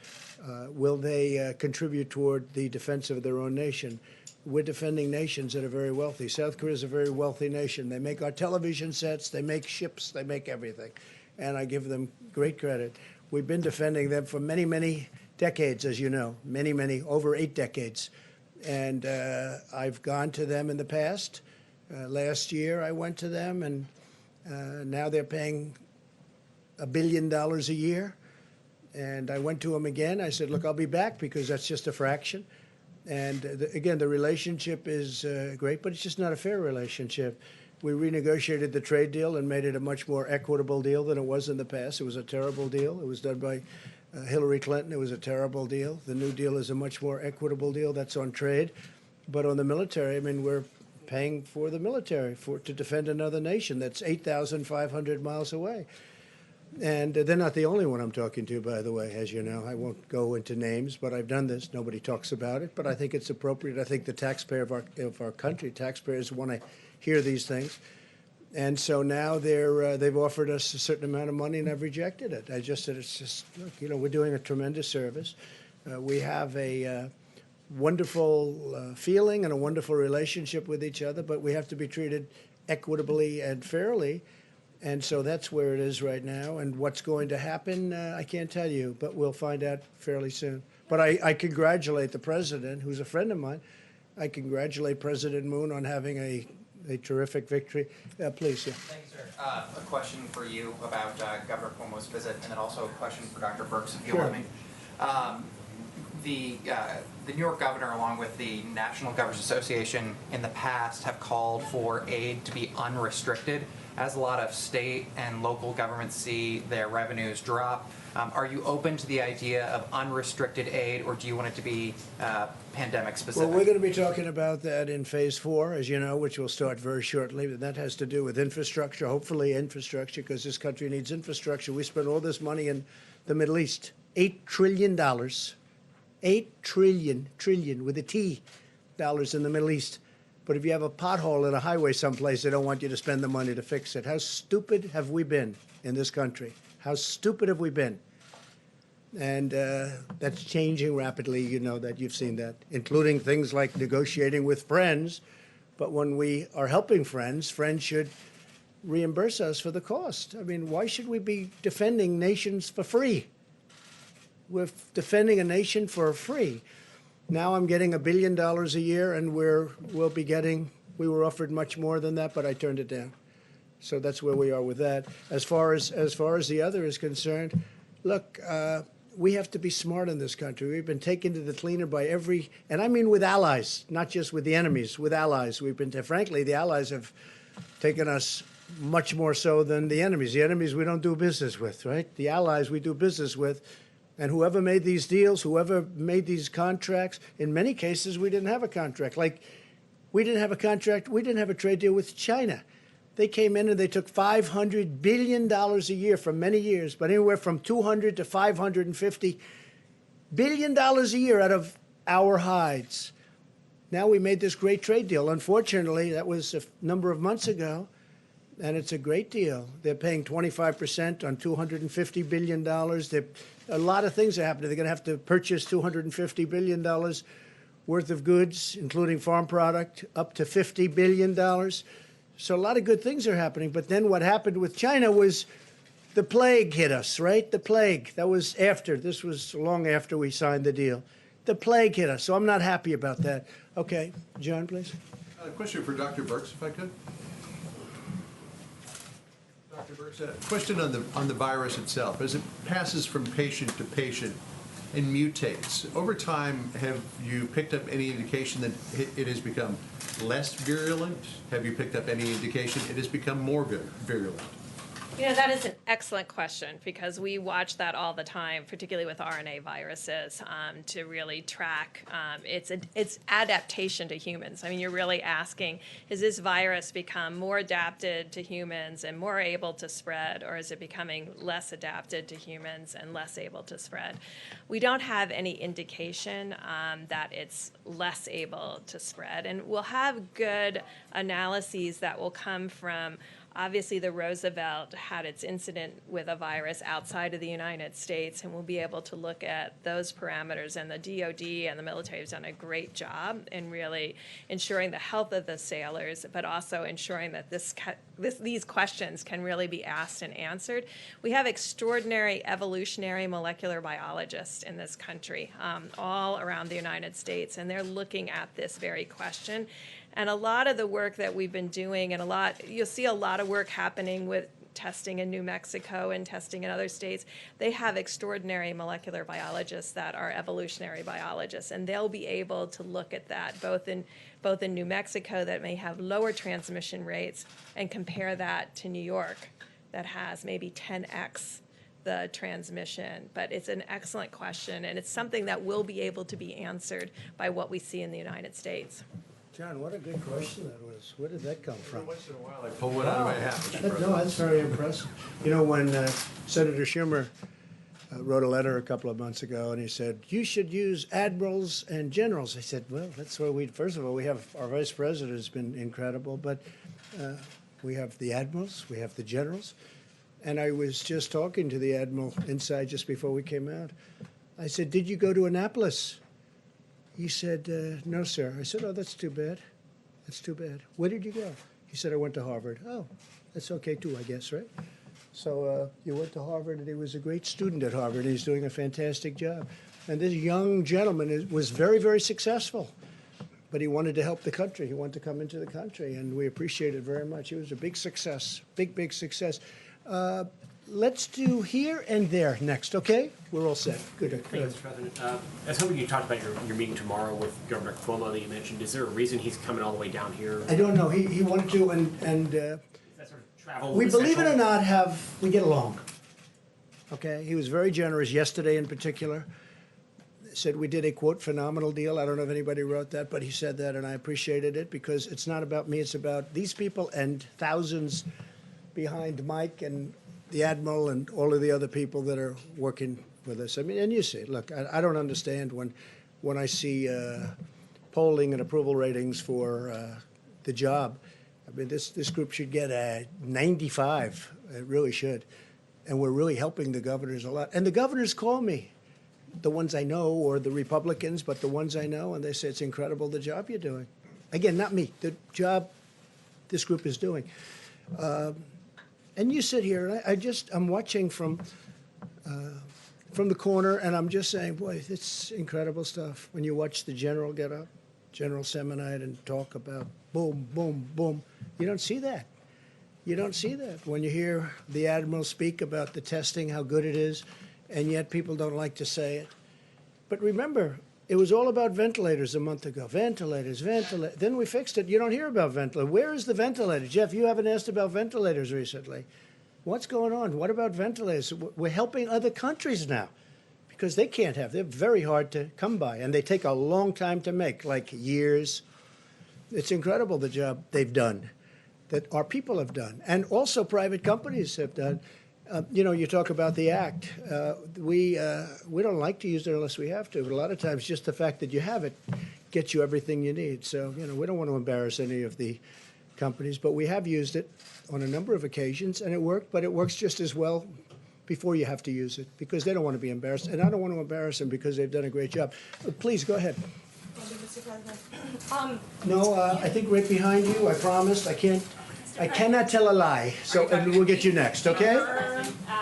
will they contribute toward the defense of their own nation. We're defending nations that are very wealthy. South Korea is a very wealthy nation. They make our television sets, they make ships, they make everything. And I give them great credit. We've been defending them for many, many decades, as you know, over 8 decades. And I've gone to them in the past. Last year I went to them, and now they're paying $1 billion a year. And I went to them again. I said, look, I'll be back because that's just a fraction. And again, the relationship is great, but it's just not a fair relationship. We renegotiated the trade deal and made it a much more equitable deal than it was in the past. It was a terrible deal. It was done by Hillary Clinton. It was a terrible deal. The new deal is a much more equitable deal. That's on trade. But on the military, I mean, we're paying for the military to defend another nation that's 8,500 miles away. And they're not the only one I'm talking to, by the way, as you know. I won't go into names, but I've done this. Nobody talks about it, but I think it's appropriate. I think the taxpayer of our country, taxpayers want to hear these things. And so now they've offered us a certain amount of money, and I've rejected it. I just said, it's just, look, you know, we're doing a tremendous service. We have a wonderful feeling and a wonderful relationship with each other, but we have to be treated equitably and fairly. And so that's where it is right now. And what's going to happen, I can't tell you, but we'll find out fairly soon. But I congratulate the president, who's a friend of mine. I congratulate President Moon on having a terrific victory. Please, yeah. Thanks, sir. A question for you about Governor Cuomo's visit, and then also a question for Dr. Birx, if you'll let me. The New York governor, along with the National Governors Association, in the past have called for aid to be unrestricted. As a lot of state and local governments see their revenues drop, are you open to the idea of unrestricted aid, or do you want it to be pandemic specific? Well, we're going to be talking about that in phase 4, as you know, which will start very shortly. And that has to do with infrastructure, hopefully infrastructure, because this country needs infrastructure. We spend all this money in the Middle East, $8 trillion, $8 trillion with a T, dollars in the Middle East. But if you have a pothole in a highway someplace, they don't want you to spend the money to fix it. How stupid have we been in this country? How stupid have we been? And that's changing rapidly. You know that. You've seen that, including things like negotiating with friends. But when we are helping friends, friends should reimburse us for the cost. I mean, why should we be defending nations for free? We're defending a nation for free. Now I'm getting $1 billion a year, and we were offered much more than that, but I turned it down. So that's where we are with that. As far as the other is concerned, look, we have to be smart in this country. We've been taken to the cleaner by and I mean with allies, not just with the enemies, with allies. Frankly, the allies have taken us much more so than the enemies. The enemies we don't do business with, right? The allies we do business with. And whoever made these deals, whoever made these contracts, in many cases we didn't have a contract. Like We didn't have a contract. We didn't have a trade deal with China. They came in and they took $500 billion a year for many years, but anywhere from $200 to $550 billion a year out of our hides. Now we made this great trade deal. Unfortunately, that was a number of months ago, and it's a great deal. They're paying 25% on $250 billion. A lot of things are happening. They're going to have to purchase $250 billion worth of goods, including farm product, up to $50 billion. So a lot of good things are happening. But then what happened with China was the plague hit us, right? The plague. That was after. This was long after we signed the deal. The plague hit us. So I'm not happy about that. Okay, John, please. A question for Dr. Birx, if I could. Dr. Birx, a question on the virus itself. As it passes from patient to patient and mutates, over time, have you picked up any indication that it has become less virulent? Have you picked up any indication it has become more virulent? You know, that is an excellent question because we watch that all the time, particularly with RNA viruses, to really track its adaptation to humans. I mean, you're really asking, has this virus become more adapted to humans and more able to spread, or is it becoming less adapted to humans and less able to spread? We don't have any indication that it's less able to spread, and we'll have good analyses that will come from. Obviously, the Roosevelt had its incident with a virus outside of the United States, and we'll be able to look at those parameters. And the DoD and the military have done a great job in really ensuring the health of the sailors, but also ensuring that these questions can really be asked and answered. We have extraordinary evolutionary molecular biologists in this country, all around the United States, and they're looking at this very question. And a lot of the work that we've been doing, and you'll see a lot of work happening with testing in New Mexico and testing in other states. They have extraordinary molecular biologists that are evolutionary biologists, and they'll be able to look at that both in New Mexico that may have lower transmission rates and compare that to New York that has maybe 10x the transmission. But it's an excellent question, and it's something that will be able to be answered by what we see in the United States. John, what a good question that was. Where did that come from? Once in a while, I pull one out of my hat, Mr. President. No, that's very impressive. You know, when Senator Schumer wrote a letter a couple of months ago, and he said, you should use admirals and generals. I said, well, that's where first of all, we have our vice president has been incredible, but we have the admirals, we have the generals. And I was just talking to the admiral inside just before we came out. I said, did you go to Annapolis? He said, no, sir. I said, oh, that's too bad. That's too bad. Where did you go? He said, I went to Harvard. Oh, that's okay, too, I guess, right? So you went to Harvard, and he was a great student at Harvard. He's doing a fantastic job. And this young gentleman was very, very successful. But he wanted to help the country. He wanted to come into the country, and we appreciate it very much. It was a big success, big success. Let's do here and there next, okay? We're all set. Good. Thank you, Mr. President. I was hoping you talked about your meeting tomorrow with Governor Cuomo that you mentioned. Is there a reason he's coming all the way down here? I don't know. He wanted to, and that sort of travel we, essential? believe it or not, we get along. Okay? He was very generous yesterday in particular. Said we did a, quote, phenomenal deal. I don't know if anybody wrote that, but he said that, and I appreciated it because it's not about me. It's about these people and thousands behind Mike and the Admiral and all of the other people that are working with us. I mean, and you see, look, I don't understand when I see polling and approval ratings for the job. I mean, this group should get a 95. It really should. And we're really helping the governors a lot. And the governors call me, the ones I know, or the Republicans, but the ones I know, and they say it's incredible the job you're doing. Again, not me, the job this group is doing. And you sit here, and I'm watching from the corner, and I'm just saying, boy, it's incredible stuff. When you watch the general get up, General Semonite, and talk about boom, boom, boom, you don't see that. You don't see that. When you hear the Admiral speak about the testing, how good it is, and yet people don't like to say it. But remember, it was all about ventilators a month ago. Ventilators. Then we fixed it. You don't hear about ventilators. Where is the ventilator? Jeff, you haven't asked about ventilators recently. What's going on? What about ventilators? We're helping other countries now because they can't have. They're very hard to come by, and they take a long time to make, like years. It's incredible the job they've done, that our people have done, and also private companies have done. You know, you talk about the act. We don't like to use it unless we have to, but a lot of times just the fact that you have it gets you everything you need. So, you know, we don't want to embarrass any of the companies, but we have used it on a number of occasions, and it worked, but it works just as well before you have to use it, because they don't want to be embarrassed, and I don't want to embarrass them because they've done a great job. Please, go ahead. Thank you, Mr. President. No, I think right behind you, I promised. I cannot tell a lie, so and we'll get you next, okay?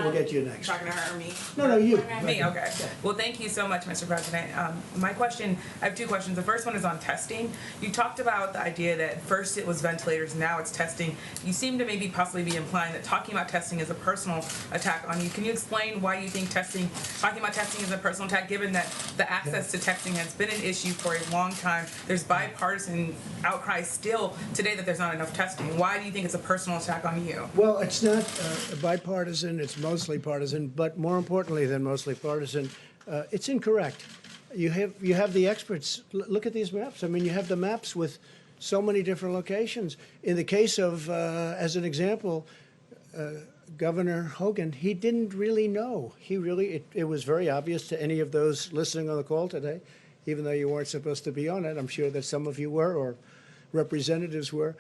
We'll get you next. Talking to her or me? No, you. Me, okay. Well, thank you so much, Mr. President. My question, I have two questions. The first one is on testing. You talked about the idea that first it was ventilators, now it's testing. You seem to maybe possibly be implying that talking about testing is a personal attack on you. Can you explain why you think talking about testing is a personal attack, given that the access to testing has been an issue for a long time? There's bipartisan outcry still today that there's not enough testing. Why do you think it's a personal attack on you? Well, it's not bipartisan, it's mostly partisan, but more importantly than mostly partisan, it's incorrect. You have the experts. Look at these maps. I mean, you have the maps with so many different locations. In the case of, as an example, Governor Hogan, he didn't really know. It was very obvious to any of those listening on the call today, even though you weren't supposed to be on it. I'm sure that some of you were, or representatives were.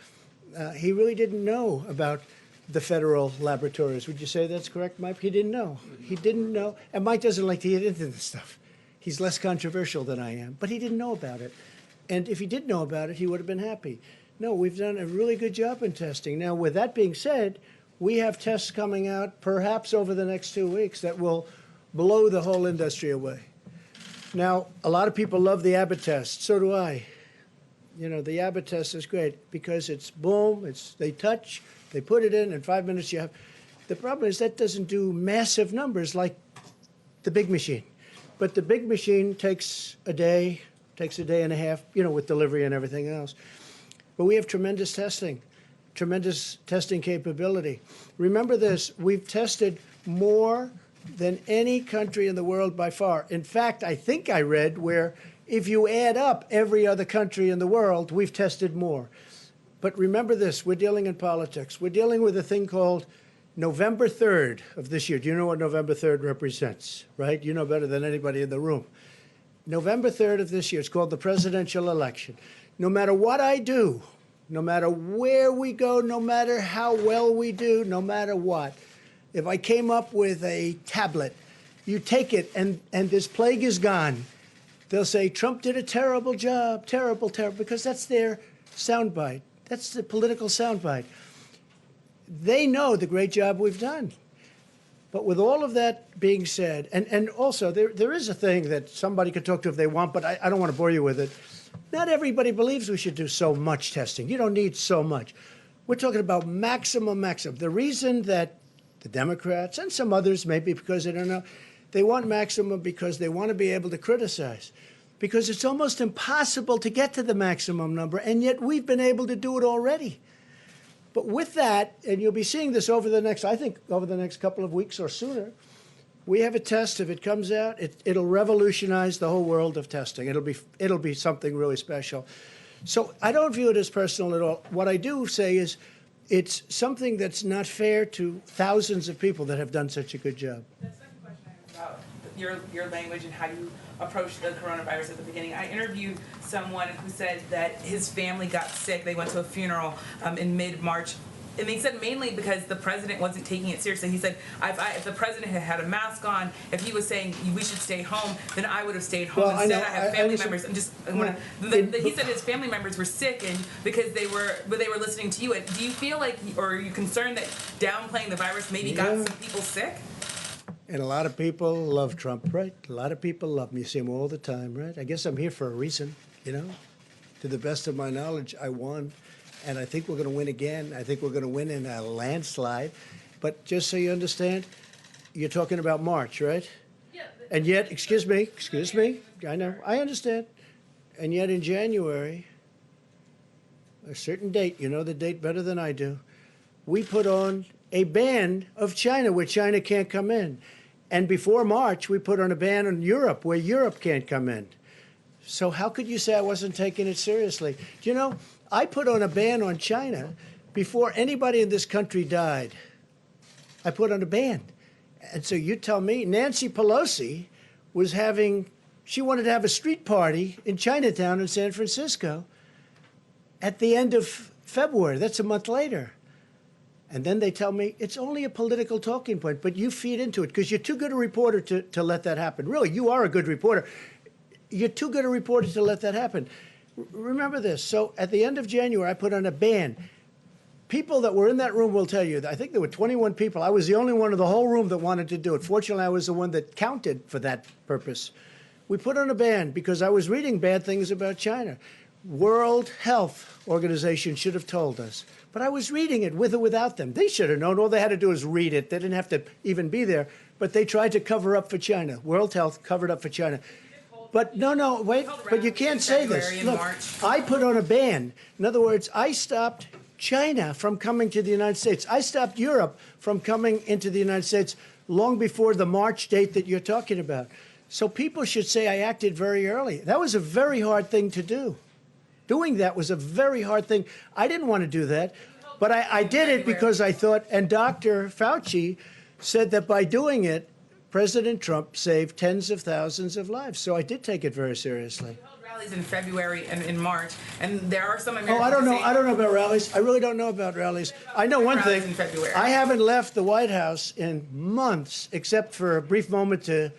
He really didn't know about the federal laboratories. Would you say that's correct, Mike? He didn't know. He didn't know. And Mike doesn't like to get into this stuff. He's less controversial than I am, but he didn't know about it. And if he did know about it, he would have been happy. No, we've done a really good job in testing. Now, with that being said, we have tests coming out perhaps over the next 2 weeks that will blow the whole industry away. Now, a lot of people love the Abbott test. So do I. You know, the Abbott test is great because it's boom, they touch, they put it in 5 minutes you have. The problem is that doesn't do massive numbers like the big machine. But the big machine takes a day and a half, you know, with delivery and everything else. But we have tremendous testing capability. Remember this, we've tested more than any country in the world by far. In fact, I think I read where if you add up every other country in the world, we've tested more. But remember this, we're dealing in politics. We're dealing with a thing called November 3rd of this year. Do you know what November 3rd represents, right? You know better than anybody in the room. November 3rd of this year, it's called the presidential election. No matter what I do, no matter where we go, no matter how well we do, no matter what, if I came up with a tablet, you take it and this plague is gone. They'll say, Trump did a terrible job, terrible, because that's their soundbite. That's the political soundbite. They know the great job we've done. But with all of that being said, and also there is a thing that somebody could talk to if they want, but I don't want to bore you with it. Not everybody believes we should do so much testing. You don't need so much. We're talking about maximum. The reason that the Democrats and some others, maybe because they don't know, they want maximum because they want to be able to criticize. Because it's almost impossible to get to the maximum number, and yet we've been able to do it already. But with that, and you'll be seeing this over the next couple of weeks or sooner, we have a test. If it comes out, it'll revolutionize the whole world of testing. It'll be something really special. So I don't view it as personal at all. What I do say is it's something that's not fair to thousands of people that have done such a good job. The second question I have about your language and how you approached the coronavirus at the beginning. I interviewed someone who said that his family got sick. They went to a funeral in mid-March. And they said mainly because the president wasn't taking it seriously. He said, if the president had had a mask on, if he was saying we should stay home, then I would have stayed home. Well, Instead, I have family members. He said his family members were sick and because they were listening to you. And do you feel like, or are you concerned that downplaying the virus maybe got some people sick? And a lot of people love Trump, right? A lot of people love him. You see him all the time, right? I guess I'm here for a reason, you know? To the best of my knowledge, I won. And I think we're going to win again. I think we're going to win in a landslide. But just so you understand, you're talking about March, right? Yeah. And yet, excuse me, I know, I understand. And yet in January, a certain date, you know the date better than I do, we put on a ban of China where China can't come in. And before March, we put on a ban on Europe where Europe can't come in. So how could you say I wasn't taking it seriously? Do you know, I put on a ban on China before anybody in this country died. I put on a ban. And so you tell me, Nancy Pelosi was she wanted to have a street party in Chinatown in San Francisco at the end of February. That's a month later. And then they tell me it's only a political talking point, but you feed into it because you're too good a reporter to let that happen. Really, you are a good reporter. You're too good a reporter to let that happen. Remember this. So at the end of January, I put on a ban. People that were in that room will tell you, I think there were 21 people. I was the only one in the whole room that wanted to do it. Fortunately, I was the one that counted for that purpose. We put on a ban because I was reading bad things about China. World Health Organization should have told us. But I was reading it with or without them. They should have known. All they had to do was read it. They didn't have to even be there. But they tried to cover up for China. World Health covered up for China. But no, wait. But you can't say this. Look, I put on a ban. In other words, I stopped China from coming to the United States. I stopped Europe from coming into the United States long before the March date that you're talking about. So people should say I acted very early. That was a very hard thing to do. Doing that was a very hard thing. I didn't want to do that, but I did it because I thought, and Dr. Fauci said that by doing it, President Trump saved tens of thousands of lives. So I did take it very seriously. You held rallies in February and in March, and there are some Americans. Oh, I don't know about rallies. I really don't know about rallies. I know one thing. I haven't left the White House in months, except for a brief moment to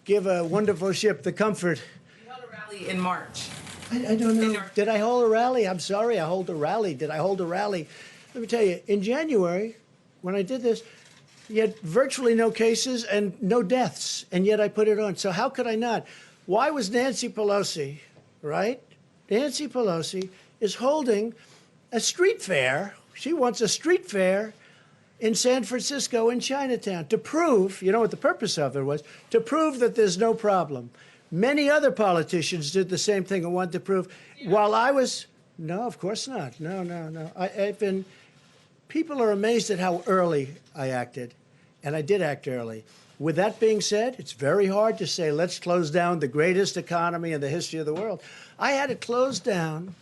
give a wonderful ship the comfort. You held a rally in March. I don't know. Did I hold a rally? I'm sorry, I hold a rally. Did I hold a rally? Let me tell you, in January, when I did this, you had virtually no cases and no deaths, and yet I put it on. So how could I not? Why was Nancy Pelosi, right? Nancy Pelosi is holding a street fair. She wants a street fair in San Francisco in Chinatown to prove, you know what the purpose of it was? To prove that there's no problem. Many other politicians did the same thing and wanted to prove. While I was, no, of course not. No. I've been, people are amazed at how early I acted, and I did act early. With that being said, it's very hard to say, let's close down the greatest economy in the history of the world. I had to close down,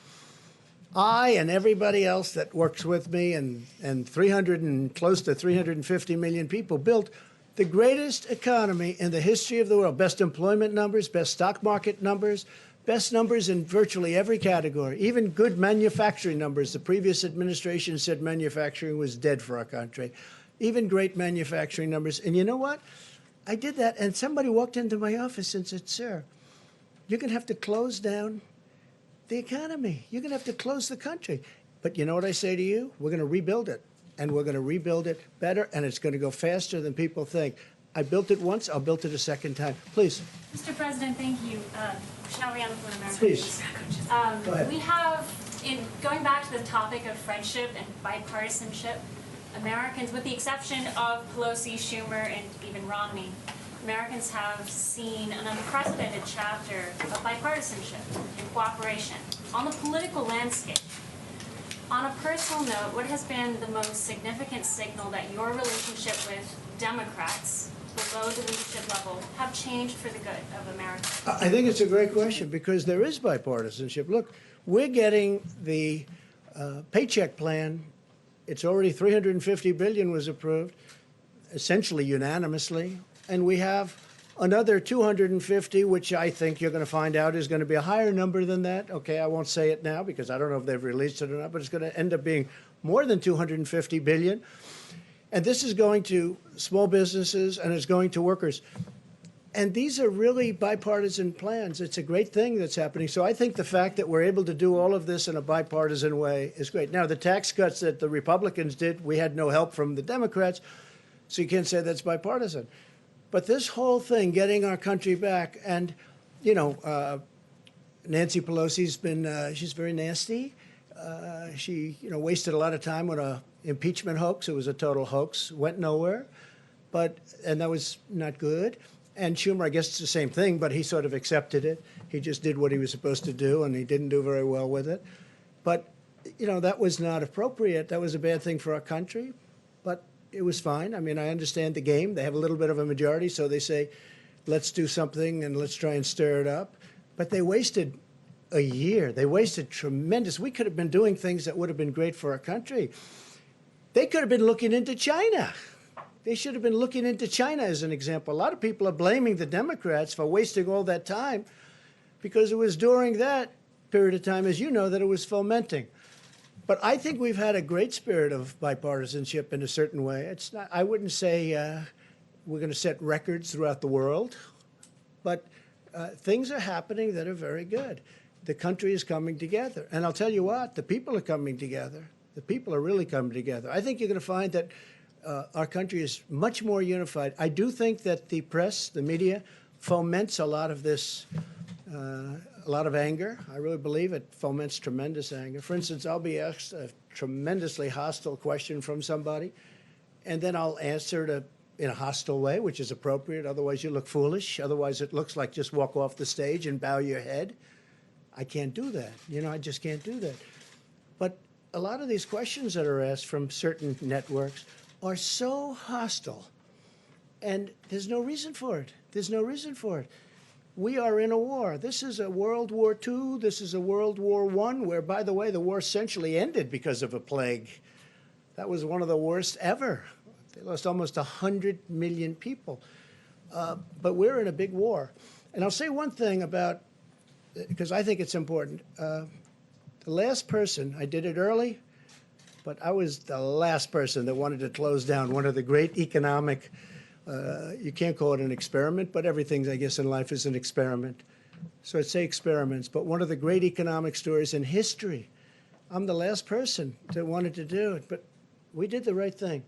I and everybody else that works with me and 300 and close to 350 million people built the greatest economy in the history of the world. Best employment numbers, best stock market numbers, best numbers in virtually every category, even good manufacturing numbers. The previous administration said manufacturing was dead for our country. Even great manufacturing numbers. And you know what? I did that, and somebody walked into my office and said, sir, you're going to have to close down the economy. You're going to have to close the country. But you know what I say to you? We're going to rebuild it. And we're going to rebuild it better, and it's going to go faster than people think. I built it once, I'll build it a second time. Please. Mr. President, thank you. Michelle Rhiannon from America. Please. Go ahead. We have, going back to the topic of friendship and bipartisanship, Americans, with the exception of Pelosi, Schumer, and even Romney, Americans have seen an unprecedented chapter of bipartisanship and cooperation on the political landscape. On a personal note, what has been the most significant signal that your relationship with Democrats below the leadership level have changed for the good of America? I think it's a great question because there is bipartisanship. Look, we're getting the paycheck plan. It's already $350 billion was approved, essentially unanimously, and we have another 250, which I think you're going to find out is going to be a higher number than that. Okay, I won't say it now because I don't know if they've released it or not, but it's going to end up being more than 250 billion. And this is going to small businesses and it's going to workers. And these are really bipartisan plans. It's a great thing that's happening. So I think the fact that we're able to do all of this in a bipartisan way is great. Now, the tax cuts that the Republicans did, we had no help from the Democrats, so you can't say that's bipartisan. But this whole thing, getting our country back, and, you know, Nancy Pelosi's been, she's very nasty. She, you know, wasted a lot of time on a impeachment hoax. It was a total hoax, went nowhere. And that was not good. And Schumer, I guess it's the same thing, but he sort of accepted it. He just did what he was supposed to do, and he didn't do very well with it. But, you know, that was not appropriate. That was a bad thing for our country. But it was fine. I mean, I understand the game. They have a little bit of a majority, so they say, let's do something and let's try and stir it up. But they wasted a year. They wasted tremendous. We could have been doing things that would have been great for our country. They could have been looking into China. They should have been looking into China as an example. A lot of people are blaming the Democrats for wasting all that time because it was during that period of time, as you know, that it was fomenting. But I think we've had a great spirit of bipartisanship in a certain way. It's not, I wouldn't say we're going to set records throughout the world, but things are happening that are very good. The country is coming together. And I'll tell you what, the people are coming together. The people are really coming together. I think you're going to find that our country is much more unified. I do think that the press, the media, foments a lot of this, a lot of anger. I really believe it foments tremendous anger. For instance, I'll be asked a tremendously hostile question from somebody, and then I'll answer it in a hostile way, which is appropriate. Otherwise, you look foolish. Otherwise, it looks like just walk off the stage and bow your head. I can't do that. You know, I just can't do that. But a lot of these questions that are asked from certain networks are so hostile, and there's no reason for it. There's no reason for it. We are in a war. This is a World War II. This is a World War I, where, by the way, the war essentially ended because of a plague. That was one of the worst ever. They lost almost 100 million people. But we're in a big war. And I'll say one thing about, because I think it's important. The last person, I did it early, but I was the last person that wanted to close down one of the great economic, you can't call it an experiment, but everything, I guess, in life is an experiment. So I'd say experiments, but one of the great economic stories in history. I'm the last person that wanted to do it, but we did the right thing.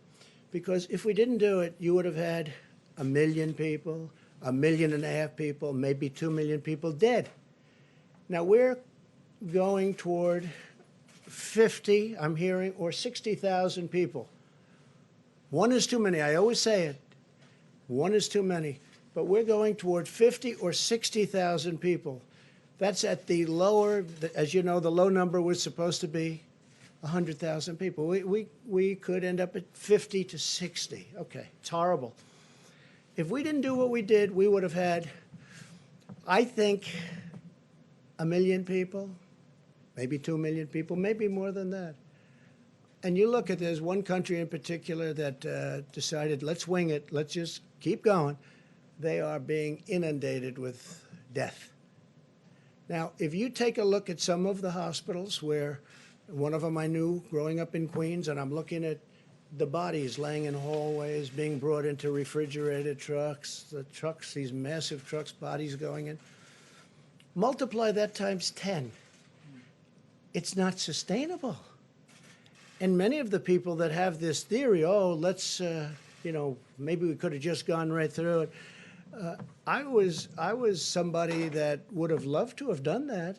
Because if we didn't do it, you would have had 1 million people, 1.5 million people, maybe 2 million people dead. Now we're going toward 50, I'm hearing, or 60,000 people. One is too many. I always say it. One is too many. But we're going toward 50 or 60,000 people. That's at the lower, as you know, the low number was supposed to be 100,000 people. We could end up at 50 to 60. Okay, it's horrible. If we didn't do what we did, we would have had, I think, 1 million people, maybe 2 million people, maybe more than that. And you look at, there's one country in particular that decided, let's wing it, let's just keep going. They are being inundated with death. Now, if you take a look at some of the hospitals where, one of them I knew growing up in Queens, and I'm looking at the bodies laying in hallways, being brought into refrigerated trucks, the trucks, these massive trucks, bodies going in. Multiply that times 10. It's not sustainable. And many of the people that have this theory, oh, let's, you know, maybe we could have just gone right through it. I was somebody that would have loved to have done that,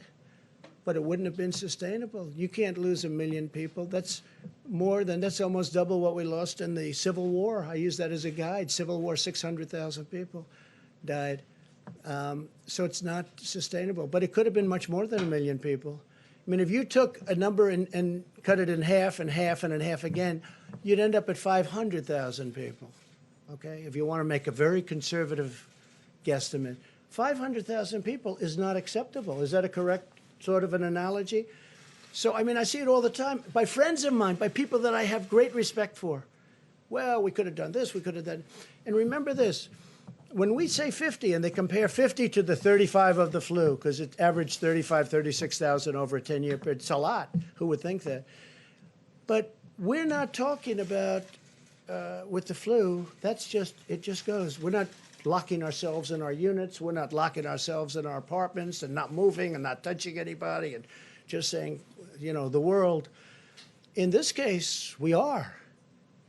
but it wouldn't have been sustainable. You can't lose 1 million people. That's that's almost double what we lost in the Civil War. I use that as a guide. Civil War, 600,000 people died. So it's not sustainable. But it could have been much more than 1 million people. I mean, if you took a number and cut it in half and half and in half again, you'd end up at 500,000 people, okay? If you want to make a very conservative guesstimate. 500,000 people is not acceptable. Is that a correct sort of an analogy? So, I mean, I see it all the time by friends of mine, by people that I have great respect for. Well, we could have done this, we could have done. And remember this, when we say 50 and they compare 50 to the 35 of the flu, because it averaged 35, 36,000 over a 10-year period, it's a lot. Who would think that? But we're not talking about, with the flu, that's just, it just goes. We're not locking ourselves in our units. We're not locking ourselves in our apartments and not moving and not touching anybody and just saying, you know, the world. In this case, we are.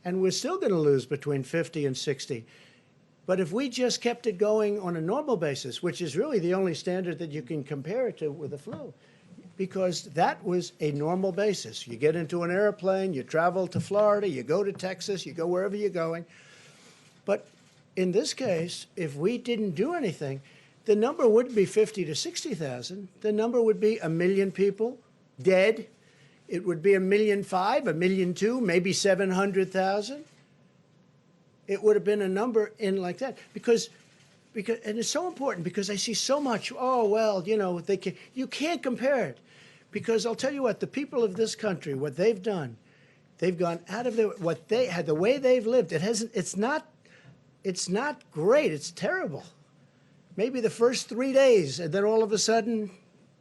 And we're still going to lose between 50 and 60. But if we just kept it going on a normal basis, which is really the only standard that you can compare it to with the flu, because that was a normal basis. You get into an airplane, you travel to Florida, you go to Texas, you go wherever you're going. But in this case, if we didn't do anything, the number wouldn't be 50 to 60,000. The number would be 1 million people dead. It would be 1.5 million, 1.2 million, maybe 700,000. It would have been a number in like that. Because because, and it's so important because I see so much, oh, well, you know, you can't compare it. Because I'll tell you what, the people of this country, what they've done, they've gone out of what they had, the way they've lived, it's not great, it's terrible. Maybe the first 3 days, and then all of a sudden,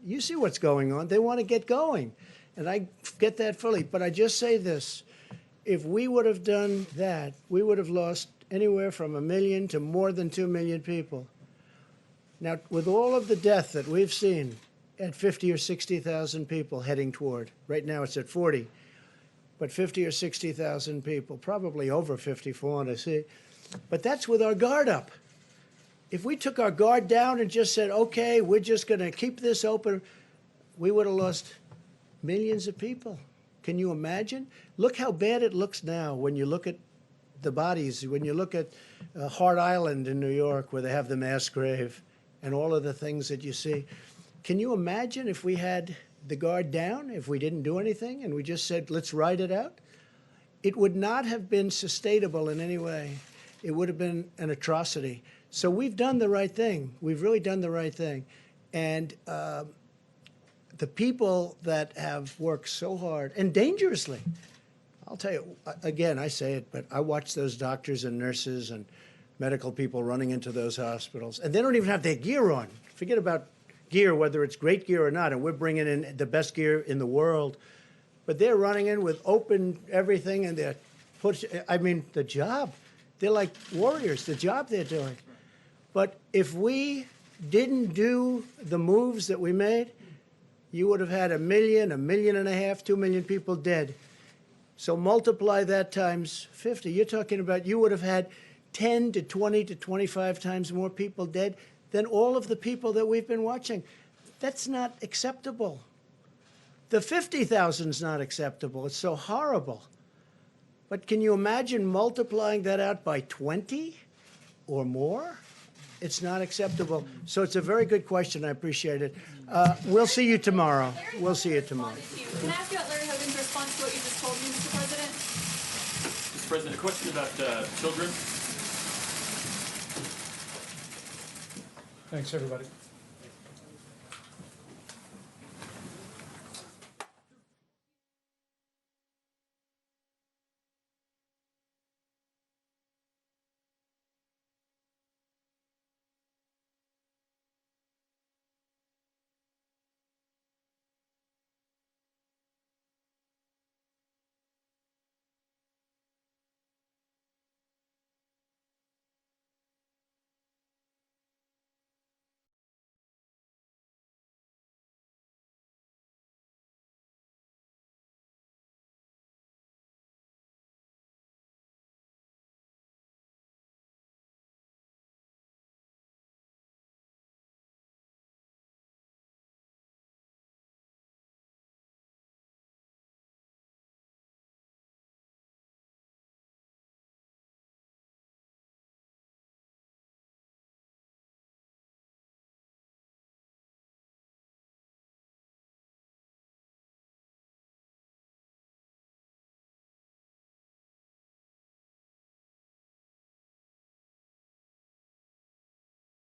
you see what's going on. They want to get going. And I get that fully. But I just say this, if we would have done that, we would have lost anywhere from 1 million to more than 2 million people. Now, with all of the death that we've seen at 50 or 60,000 people heading toward, right now it's at 40, but 50 or 60,000 people, probably over 50 for what I see. But that's with our guard up. If we took our guard down and just said, okay, we're just going to keep this open, we would have lost millions of people. Can you imagine? Look how bad it looks now when you look at the bodies, when you look at Hart Island in New York where they have the mass grave and all of the things that you see. Can you imagine if we had the guard down, if we didn't do anything and we just said, let's ride it out? It would not have been sustainable in any way. It would have been an atrocity. So we've done the right thing. We've really done the right thing. And the people that have worked so hard and dangerously, I'll tell you, again, I say it, but I watch those doctors and nurses and medical people running into those hospitals, and they don't even have their gear on. Forget about gear, whether it's great gear or not, and we're bringing in the best gear in the world. But they're running in with open everything, and they're the job. They're like warriors, the job they're doing. But if we didn't do the moves that we made, you would have had 1 million, 1.5 million, 2 million people dead. So multiply that times 50. You're talking about you would have had 10 to 20 to 25 times more people dead than all of the people that we've been watching. That's not acceptable. The 50,000 is not acceptable. It's so horrible. But can you imagine multiplying that out by 20 or more? It's not acceptable. So it's a very good question. I appreciate it. We'll see you tomorrow. We'll see you tomorrow. Can I ask you about Larry Hogan's response to what you just told me, Mr. President? Mr. President, a question about children. Thanks, everybody.